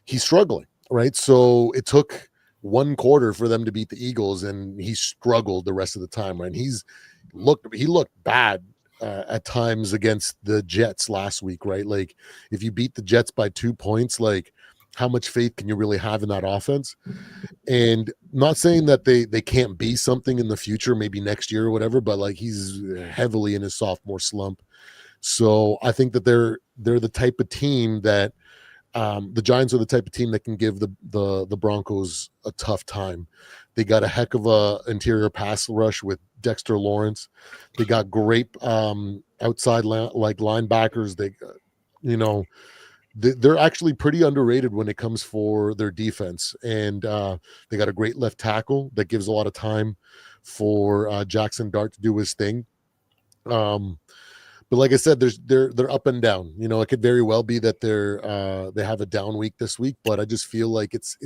he's struggling, right? So it took one quarter for them to beat the Eagles, and he struggled the rest of the time, right? And he looked bad at times against the Jets last week, right? Like if you beat the Jets by 2 points, like how much faith can you really have in that offense? And not saying that they can't be something in the future, maybe next year or whatever, but like he's heavily in his sophomore slump. So I think that they're the type of team that the Giants are the type of team that can give the Broncos a tough time. They got a heck of a interior pass rush with Dexter Lawrence. They got great outside like linebackers. They're actually pretty underrated when it comes for their defense. And they got a great left tackle that gives a lot of time for Jackson Dart to do his thing. But like I said, they're up and down. It could very well be that they have a down week this week, but I just feel like it's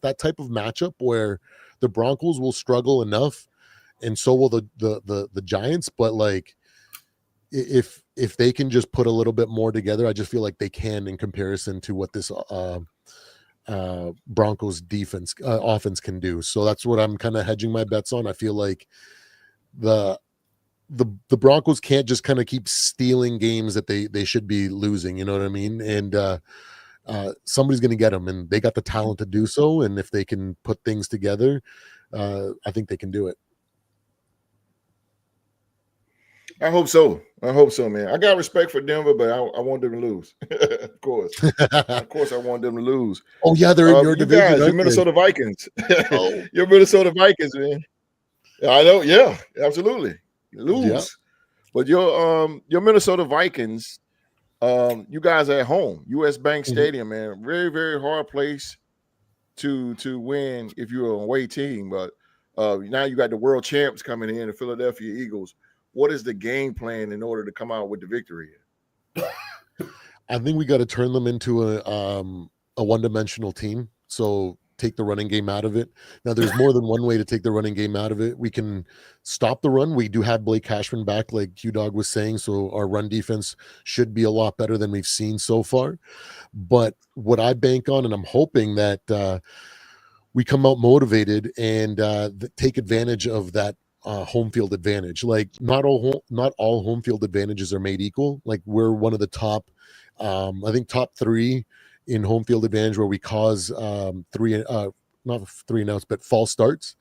that type of matchup where the Broncos will struggle enough, and so will the Giants. But like if they can just put a little bit more together, I just feel like they can in comparison to what this Broncos defense offense can do. So that's what I'm kind of hedging my bets on. I feel like the Broncos can't just kind of keep stealing games that they should be losing. You know what I mean? And somebody's going to get them, and they got the talent to do so. And if they can put things together, I think they can do it. I hope so, man. I got respect for Denver, but I want them to lose. Of course, I want them to lose. Oh yeah, they're in your division. Guys, your Minnesota Vikings. Your Minnesota Vikings, man. I know. Yeah, absolutely. Lose, yeah. But your Minnesota Vikings, you guys are at home, US Bank Stadium, man. Very, very hard place to win if you're an away team. But now you got the world champs coming in, the Philadelphia Eagles. What is the game plan in order to come out with the victory? I think we got to turn them into a one-dimensional team. So take the running game out of it. Now, there's more than one way to take the running game out of it. We can stop the run. We do have Blake Cashman back, like Q-Dog was saying, so our run defense should be a lot better than we've seen so far. But what I bank on, and I'm hoping that we come out motivated and take advantage of that home field advantage. Like not all home field advantages are made equal. Like we're one of the top, I think top 3 in home field advantage, where we cause not 3 and outs, but false starts,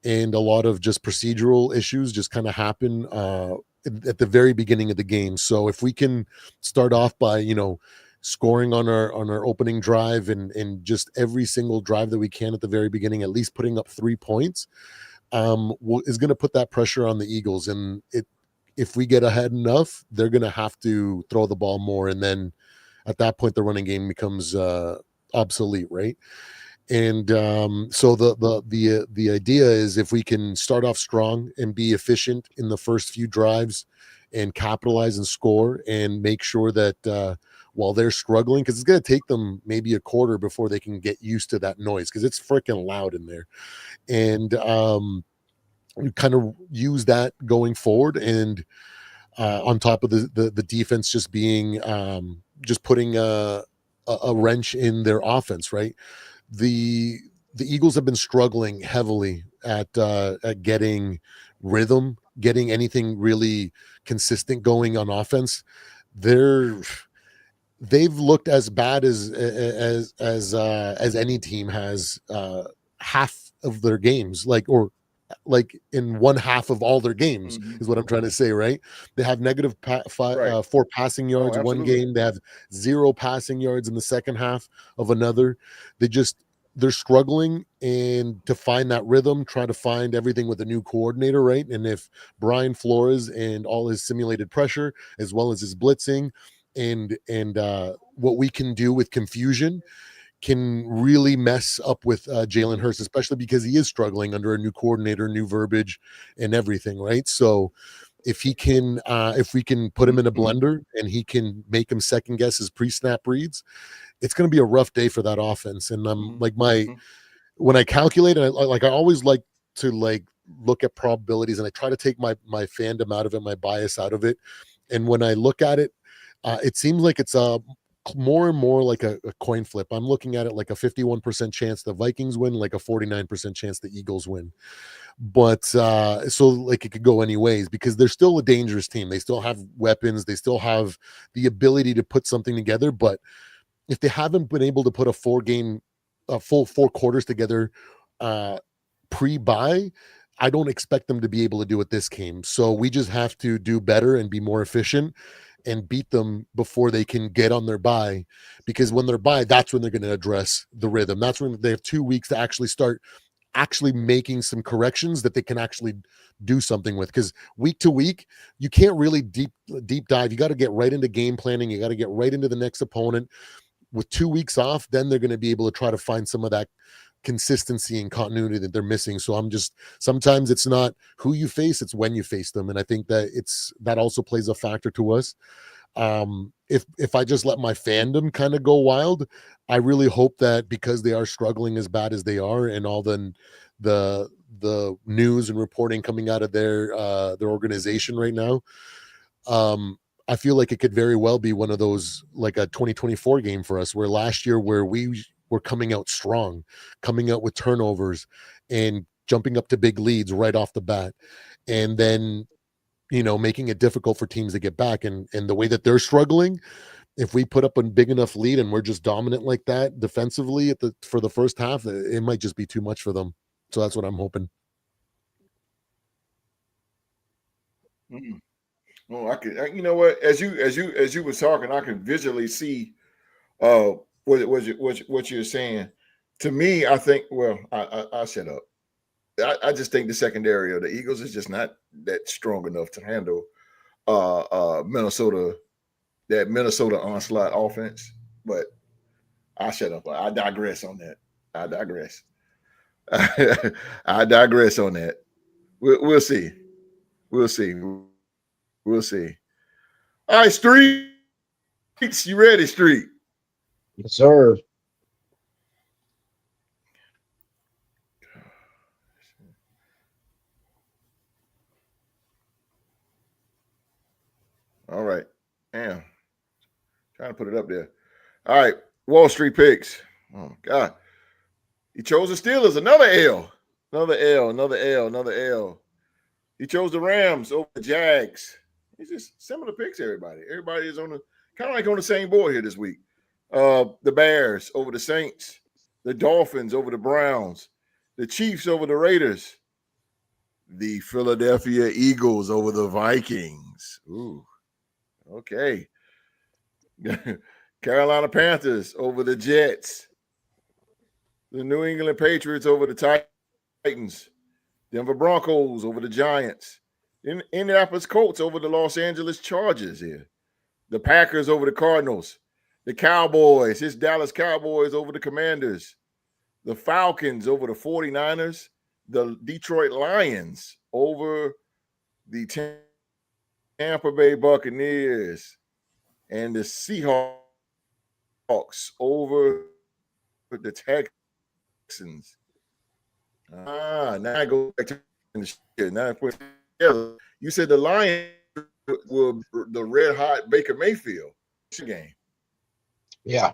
and a lot of just procedural issues just kind of happen at the very beginning of the game. So if we can start off by scoring on our opening drive and just every single drive that we can at the very beginning, at least putting up 3 points, is going to put that pressure on the Eagles. And if we get ahead enough, they're going to have to throw the ball more, and then at that point the running game becomes obsolete, right? And so the idea is, if we can start off strong and be efficient in the first few drives and capitalize and score, and make sure that while they're struggling, because it's going to take them maybe a quarter before they can get used to that noise, because it's freaking loud in there. And kind of use that going forward, and on top of the defense just being just putting a wrench in their offense, right? The Eagles have been struggling heavily at getting rhythm, getting anything really consistent going on offense. They've looked as bad as any team has half of their games, like in one half of all their games, is what I'm trying to say, right? They have negative 4 passing yards one game. They have 0 passing yards in the second half of another. They're struggling and to find that rhythm, try to find everything with a new coordinator, right? And if Brian Flores and all his simulated pressure, as well as his blitzing and what we can do with confusion, can really mess up with Jalen Hurts, especially because he is struggling under a new coordinator, new verbiage, and everything, right? So if we can put him in a blender and he can make him second guess his pre-snap reads, it's going to be a rough day for that offense. And when I calculate, I always like to look at probabilities, and I try to take my fandom out of it, my bias out of it. And when I look at it, it seems like it's more and more like a coin flip. I'm looking at it like a 51% chance the Vikings win, like a 49% chance the Eagles win. But so like it could go any ways, because they're still a dangerous team. They still have weapons. They still have the ability to put something together. But if they haven't been able to put a full 4 quarters together pre-bye, I don't expect them to be able to do it this game. So we just have to do better and be more efficient and beat them before they can get on their bye, because when they're bye, that's when they're going to address the rhythm. That's when they have 2 weeks to actually start making some corrections that they can actually do something with. Because week to week, you can't really deep dive. You got to get right into game planning. You got to get right into the next opponent. With 2 weeks off, then they're going to be able to try to find some of that consistency and continuity that they're missing. So sometimes it's not who you face, it's when you face them. And I think that also plays a factor to us. If I just let my fandom kind of go wild, I really hope that because they are struggling as bad as they are, and all the news and reporting coming out of their organization right now, I feel like it could very well be one of those, like a 2024 game for us, where last year, where we were coming out strong, coming out with turnovers and jumping up to big leads right off the bat, and then making it difficult for teams to get back. And the way that they're struggling, if we put up a big enough lead and we're just dominant like that defensively for the first half, it might just be too much for them. So that's what I'm hoping. Well, I could, you know what? As you were talking, I could visually see what you're saying. To me, I think. Well, I shut up. I just think the secondary of the Eagles is just not that strong enough to handle Minnesota onslaught offense. But I shut up. I digress on that. I digress. I digress on that. We'll see. We'll see. We'll see. All right, Streets, you ready, Street? Yes, sir. All right. Damn. Trying to put it up there. All right. Wall Street picks. Oh, my God. He chose the Steelers. Another L. Another L. Another L. Another L. He chose the Rams over the Jags. It's just similar picks, everybody. Everybody is on the kind of like on the same board here this week. The Bears over the Saints. The Dolphins over the Browns. The Chiefs over the Raiders. The Philadelphia Eagles over the Vikings. Ooh. Okay. Carolina Panthers over the Jets. The New England Patriots over the Titans. Denver Broncos over the Giants. Indianapolis Colts over the Los Angeles Chargers here. The Packers over the Cardinals. The Cowboys, his Dallas Cowboys over the Commanders. The Falcons over the 49ers. The Detroit Lions over the Tampa Bay Buccaneers. And the Seahawks over the Texans. Now I go back to the shit. Now I put together. You said the Lions were the red hot Baker Mayfield game. Yeah.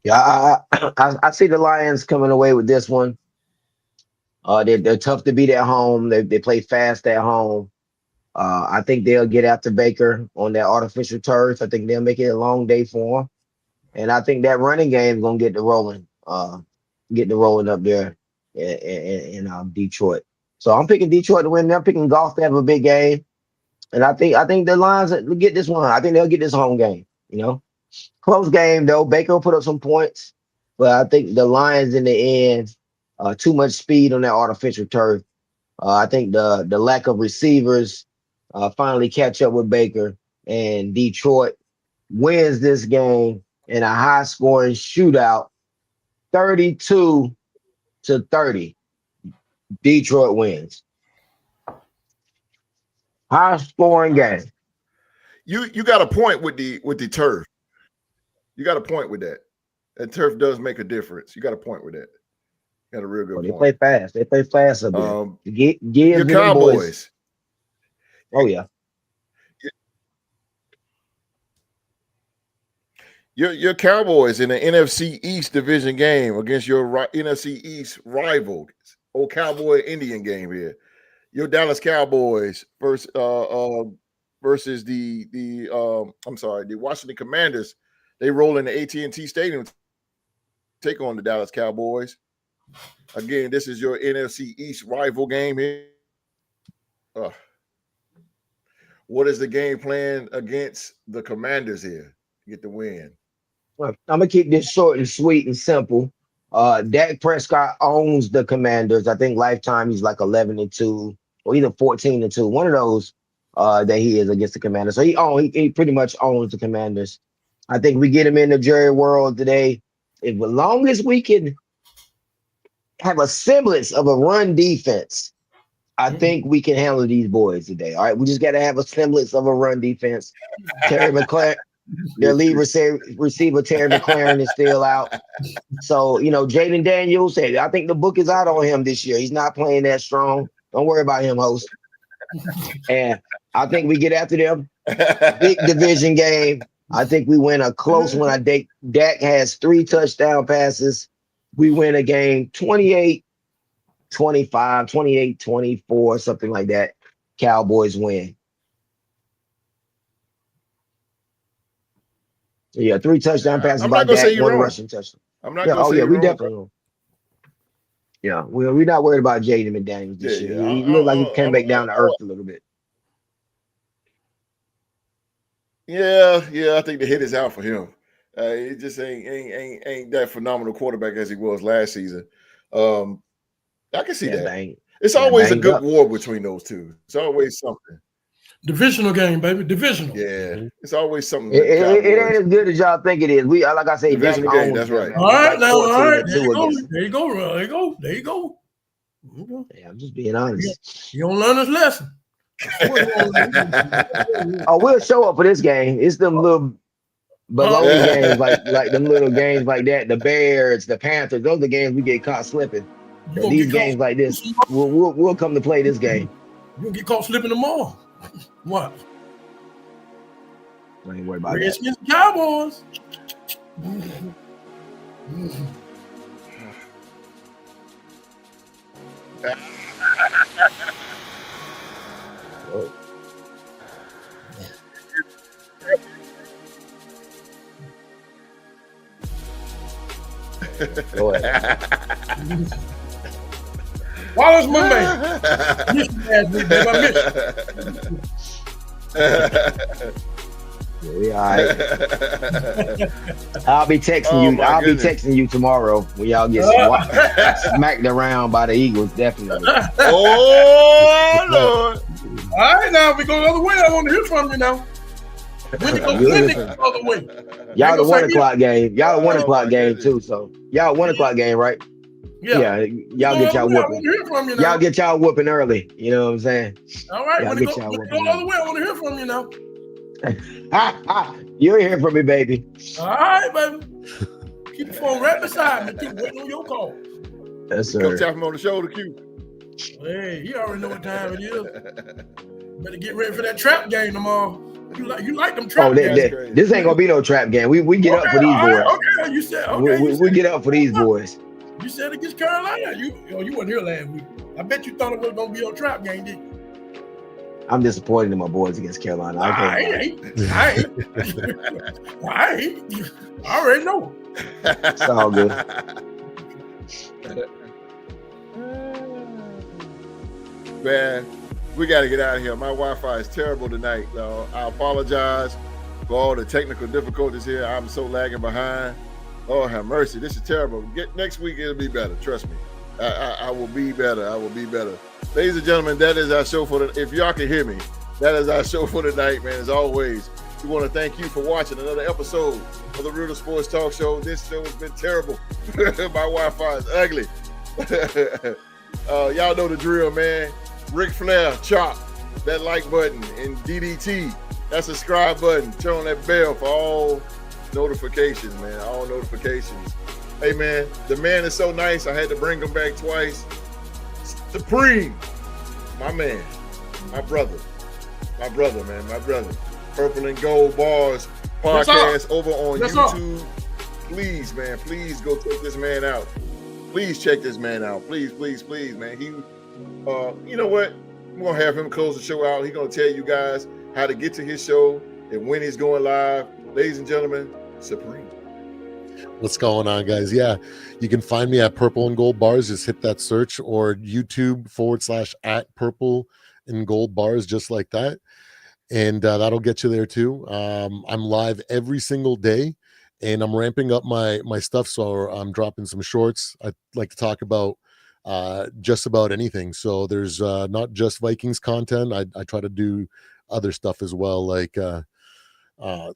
I see the Lions coming away with this one. They're tough to beat at home. They play fast at home. I think they'll get after Baker on that artificial turf. I think they'll make it a long day for him. And I think that running game is gonna get the rolling up there in Detroit. So I'm picking Detroit to win. They're picking Goff to have a big game. And I think the Lions will get this one. I think they'll get this home game. Close game though. Baker will put up some points, but I think the Lions in the end, too much speed on that artificial turf. I think the lack of receivers finally catch up with Baker, and Detroit wins this game in a high-scoring shootout, 32-30. Detroit wins. High scoring game. You got a point with the turf. You got a point with that. And turf does make a difference. You got a point with that. You got a real good They point. play fast. They play fast up there. Your Cowboys. Oh yeah. Your Cowboys in the NFC East division game against your NFC East rival, old Cowboy Indian game here. Your Dallas Cowboys versus the Washington Commanders. They roll in the AT&T Stadium to take on the Dallas Cowboys. Again, this is your NFC East rival game here. What is the game plan against the Commanders here to get the win? I'm gonna keep this short and sweet and simple. Dak Prescott owns the Commanders. I think lifetime he's like 11-2 or either 14-2. One of those that he is against the Commanders. So he pretty much owns the Commanders. I think we get him in the Jerry world today. As long as we can have a semblance of a run defense, I think we can handle these boys today. All right, we just got to have a semblance of a run defense. Terry McLaurin. Their lead receiver, Terry McLaurin, is still out. So, Jaden Daniels said, I think the book is out on him this year. He's not playing that strong. Don't worry about him, host. And I think we get after them. Big division game. I think we win a close one. I think Dak has 3 touchdown passes. We win a game 28-25, 28-24, something like that. Cowboys win. Yeah, 3 touchdown passes by Dak, 1 rushing touchdown. I'm not going to say we definitely will. Yeah, we're not worried about Jaden McDaniels this year. He looked like he came back down to earth a little bit. Yeah, I think the hit is out for him. He just ain't that phenomenal quarterback as he was last season. I can see that. It's always a good war between those two. It's always something. Divisional game, baby. Divisional. Yeah, it's always something. It ain't as good as y'all think it is. We, like I say, divisional game. That's right. All right, now, all right. There you go. Yeah, I'm just being honest. You don't learn this lesson. We'll show up for this game. It's them little baloney games, like them little games like that. The Bears, the Panthers. Those are the games we get caught slipping. These games like this, we'll come to play this game. You gonna get caught slipping tomorrow. What? I ain't worried about that. Redskins, Cowboys. Wallace, my man. We all right. I'll be texting you. I'll be texting you tomorrow when y'all get smacked around by the Eagles. Definitely. Oh Lord! All right, now we go the other way. I want to hear from you now. When you go the other way. Y'all the 1 o'clock game. Y'all the 1 o'clock game too. So y'all 1 o'clock game, right? Yeah. Y'all get y'all whooping. Y'all get y'all whooping early. You know what I'm saying? All right. When you go the other way, I want to hear from you now. You'll hear from me, baby. All right, baby. Keep the phone right beside me. Keep waiting on your call. Yes, sir. Come tap him on the shoulder, Q. Hey, you already know what time it is. Better get ready for that trap game tomorrow. You like them trap games? This ain't gonna be no trap game. We get up for these boys. Okay, you said okay. We get up for these boys. You said against Carolina. You wasn't here last week. I bet you thought it was gonna be a trap game, didn't you? I'm disappointed in my boys against Carolina. I ain't. I already know. It's all good. Man, we got to get out of here. My Wi-Fi is terrible tonight, though. I apologize for all the technical difficulties here. I'm so lagging behind. Oh, have mercy. This is terrible. Next week, it'll be better. Trust me. I will be better. I will be better. Ladies and gentlemen, that is our show for the. If y'all can hear me, that is our show for tonight, man. As always, we want to thank you for watching another episode of the Real Sports Talk Show. This show has been terrible. My Wi-Fi is ugly. Y'all know the drill, man. Ric Flair, Chop. that like button, and DDT, that subscribe button. Turn on that bell for all notifications, man. All notifications. Hey, man, the man is so nice. I had to bring him back twice. Supreme, my man, my brother, man, my brother. Purple and Gold Bars podcast over on YouTube. Please, man, please go check this man out. Please check this man out. Please, man. He, you know what? We're gonna have him close the show out. He's gonna tell you guys how to get to his show and when he's going live. Ladies and gentlemen, Supreme. What's going on, guys? Yeah, you can find me at Purple and Gold Bars. Just hit that search, or YouTube /@ Purple and Gold Bars, just like that. And that'll get you there too. I'm live every single day, and I'm ramping up my stuff. So I'm dropping some shorts. I like to talk about just about anything. So there's not just Vikings content. I try to do other stuff as well. Like I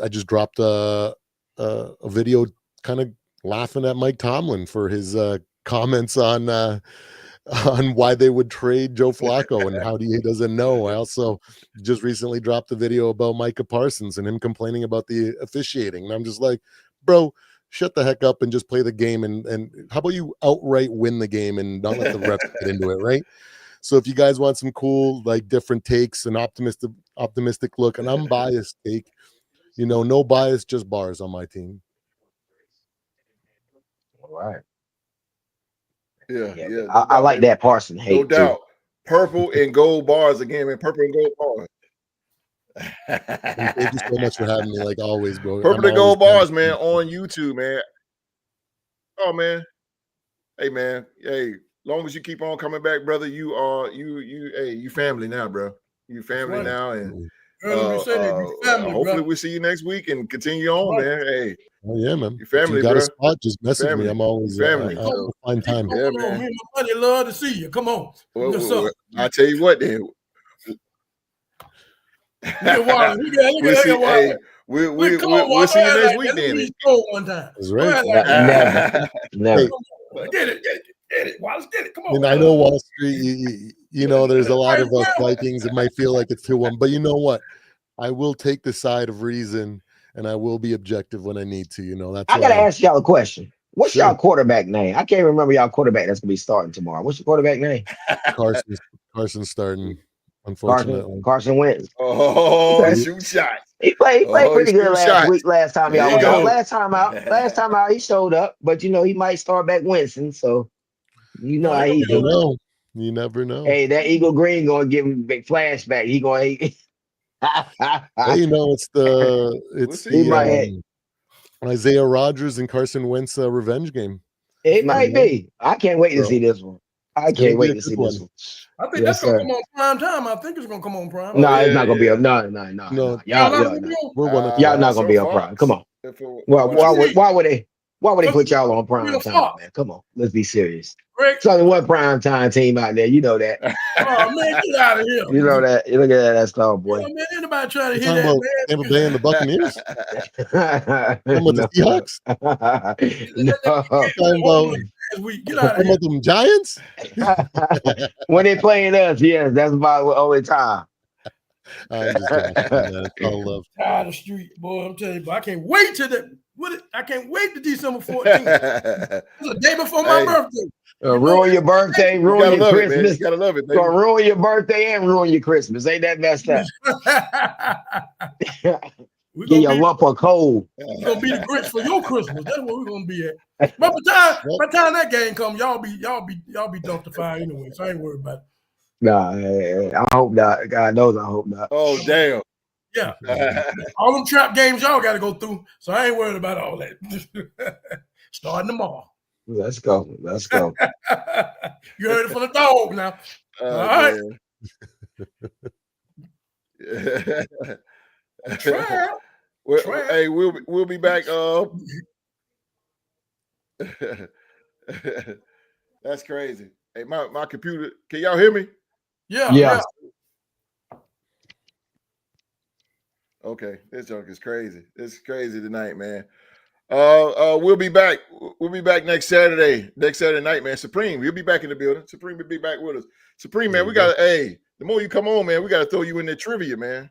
just dropped a video kind of laughing at Mike Tomlin for his comments on why they would trade Joe Flacco and how he doesn't know. I also just recently dropped a video about Micah Parsons and him complaining about the officiating. And I'm just like, bro, shut the heck up and just play the game. And how about you outright win the game and not let the refs get into it, right? So if you guys want some cool, like, different takes and optimistic look, and I'm biased take, you know, no bias, just bars on my team. All right. Yeah. I like that Parson hate. No doubt. Too. Purple and Gold Bars again, man. Purple and Gold Bars. And thank you so much for having me, like always, bro. Purple and Gold Bars, man, on YouTube, man. Oh, man. Hey, man. Hey, long as you keep on coming back, brother, you family now, bro. You family now, and hopefully we'll see you next week and continue on, man. Hey. Oh yeah, man. Your family, if you got bro. a spot, just message family. me. I'm always family. I'll find time. Yeah, man. Me and my buddy love to see you. Come on. Well, I tell you what, then. We'll see you next week, then. One time. That's right. Never. Get it. Wallace, get it. Come on. And I know Wall Street, you know, there's a lot of us Vikings. It might feel like it's 2-1, but you know what? I will take the side of reason, and I will be objective when I need to. You know, that's. I gotta ask y'all a question. What's y'all quarterback name? I can't remember y'all quarterback that's gonna be starting tomorrow. What's your quarterback name? Carson starting. Unfortunately, Carson Wentz. Oh, shoot shots. He played pretty good last time y'all was out. Last time out, he showed up, but you know he might start back Winston. So you know how he do. You never know. Hey, that Eagle Green gonna give him a big flashback. He gonna. Well, you know, it's Isaiah Rodgers and Carson Wentz revenge game. It might be. I can't wait to see this one. I can't wait to see this one. I think that's gonna come on prime time. I think it's gonna come on prime. No, it's not gonna be up. No. Y'all not gonna be on prime. Come on. Why would they put y'all on prime time, man? Come on, let's be serious. Tell me what prime time team out there. You know that. Oh man, get out of here. You know that. You look at that star boy. Yeah, man, anybody trying to hear that, man? Tampa Bay and the Buccaneers. The Seahawks. Get out of here. Them Giants. When they playing us, yes, that's about the only time. I'm just joking, all love. Tired of street, boy. I'm telling you, but I can't wait till I can't wait to December 14th. It's the day before my birthday. Ruin your birthday, ruin your Christmas. You gotta love it, baby. Gonna ruin your birthday and ruin your Christmas. Ain't that messed up? Get your lump of coal. We're gonna be the Grinch for your Christmas. That's what we're gonna be at. But by the time that game comes, y'all be dumped anyway. So I ain't worried about it. Nah, I hope not. God knows I hope not. Oh, damn. Yeah. All them trap games y'all got to go through. So I ain't worried about all that. Starting tomorrow. Let's go. You heard it from the dog now. All right. Hey, we'll be back. That's crazy. Hey, my computer. Can y'all hear me? Yeah. Okay, this joke is crazy. It's crazy tonight, man. We'll be back. We'll be back next Saturday night, man. Supreme, you'll be back in the building. Supreme will be back with us. Supreme, man, we got to, hey, the more you come on, man, we got to throw you in that trivia, man.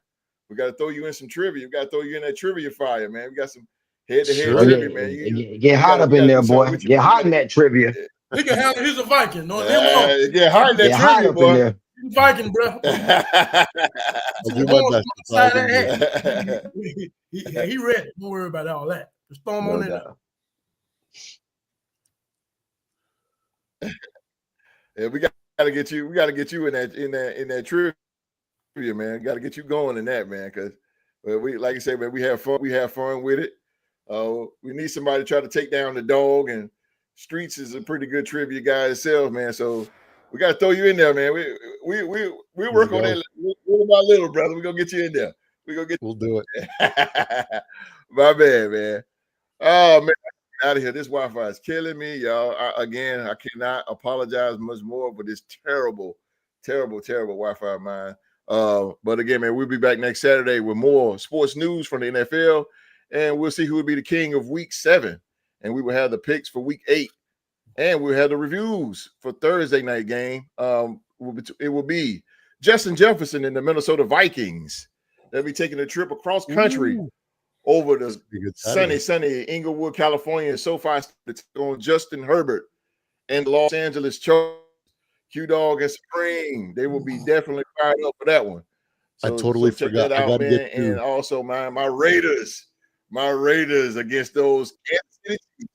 We got to throw you in some trivia. We got to throw you in that trivia fire, man. We got some head-to-head trivia, man. Get hot up in there, boy. Get hot in that trivia. He can handle. He's a Viking. No, get hot in that trivia, boy. He's a Viking, bro. I'll do my best. He ready. Don't worry about all that. Just throw him on in there. Yeah, we got to get you. We got to get you in that trivia, man. Got to get you going in that, man. Because we, like I said, man, we have fun. We have fun with it. We need somebody to try to take down the dog, and Streets is a pretty good trivia guy itself, man. So we got to throw you in there, man. We work on that little by little, brother. We're gonna get you in there. We'll do it. My bad, man. Oh man, out of here. This Wi-Fi is killing me, y'all. I cannot apologize much more for this terrible Wi-Fi of mine. But again, man, we'll be back next Saturday with more sports news from the NFL, and we'll see who will be the king of Week 7. And we will have the picks for Week 8, and we'll have the reviews for Thursday night game. It will be Justin Jefferson and the Minnesota Vikings. They'll be taking a trip across country over the sunny Inglewood, California, and SoFi on Justin Herbert and the Los Angeles Chargers. Q-Dog and Supreme. They will be definitely fired up for that one. So, I totally forgot. That out, man. And also my Raiders against those Kansas City Chiefs.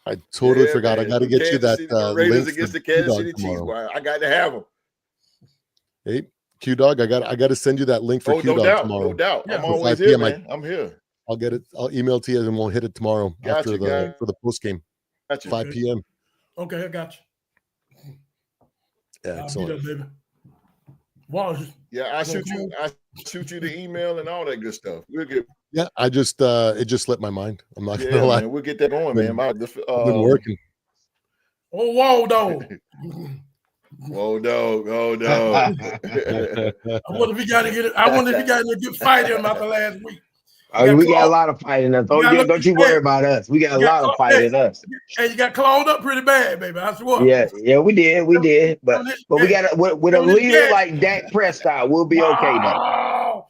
I totally forgot. Man. I got to get you that Raiders link against the Kansas City Chiefs. I got to have them. Hey, Q-Dog, I got to send you that link for Q-Dog tomorrow. No doubt. Yeah. I'm always here, man. I'm here. I'll get it. I'll email to you and we'll hit it tomorrow for the post game. 5 p.m. Okay, I got you. Yeah, excellent. Baby. Yeah, I shoot you the email and all that good stuff. We'll get. Yeah, I just it just slipped my mind. I'm not gonna lie. Man, we'll get that going, man. Been working. Oh, whoa, dog. Whoa, dog. Oh, dog. I wonder if he got in a good fight in after last week. We got a lot of fight in us. Don't you worry about us. We got a lot of fight in us. And you got clawed up pretty bad, baby. I swear. Yeah, we did. But we got with a leader like Dak Prescott, we'll be okay though.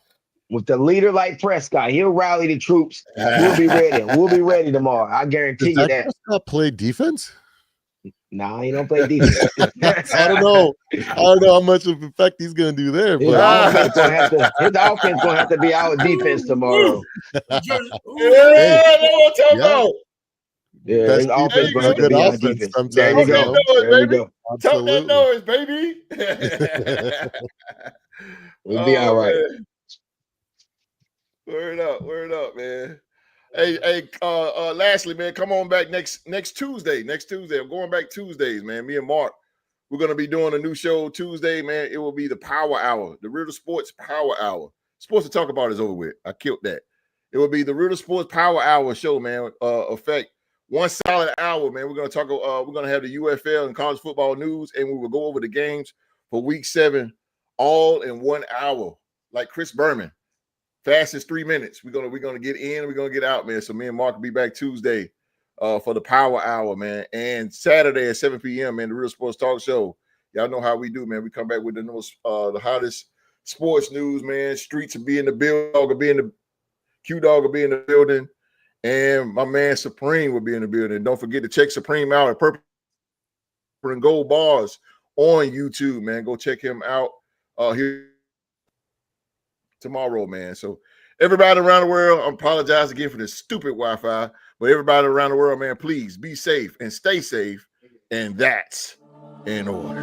With the leader like Prescott, he'll rally the troops. We'll be ready. We'll be ready tomorrow. I guarantee you that. Prescott play defense? Nah, he don't play defense. I don't know how much of an effect he's gonna do there. But his offense gonna have to be our defense tomorrow. His offense gonna have to be our defense. There we go. Tell that noise, baby. We'll be all right. Word up, man. Hey, lastly, man, come on back next Tuesday. I'm going back Tuesdays, man. Me and Mark, we're going to be doing a new show Tuesday, man. It will be the Power Hour, the Real Sports Power Hour. Sports to talk about is over with. I killed that. It will be the Real Sports Power Hour show, man. Effect one solid hour, man. We're going to talk. We're going to have the UFL and college football news, and we will go over the games for Week 7 all in 1 hour, like Chris Berman. Fastest 3 minutes. We're gonna get in, we're gonna get out, man. So me and Mark will be back Tuesday for the Power Hour, man. And Saturday at 7 p.m., man, the Real Sports Talk Show. Y'all know how we do, man. We come back with the hottest sports news, man. Streets will be in the building, Q-Dog will be in the building, and my man Supreme will be in the building. Don't forget to check Supreme out at Purple and Gold Bars on YouTube, man. Go check him out here tomorrow, man. So everybody around the world, I apologize again for this stupid Wi-Fi, but everybody around the world, man, please be safe and stay safe, and that's in order.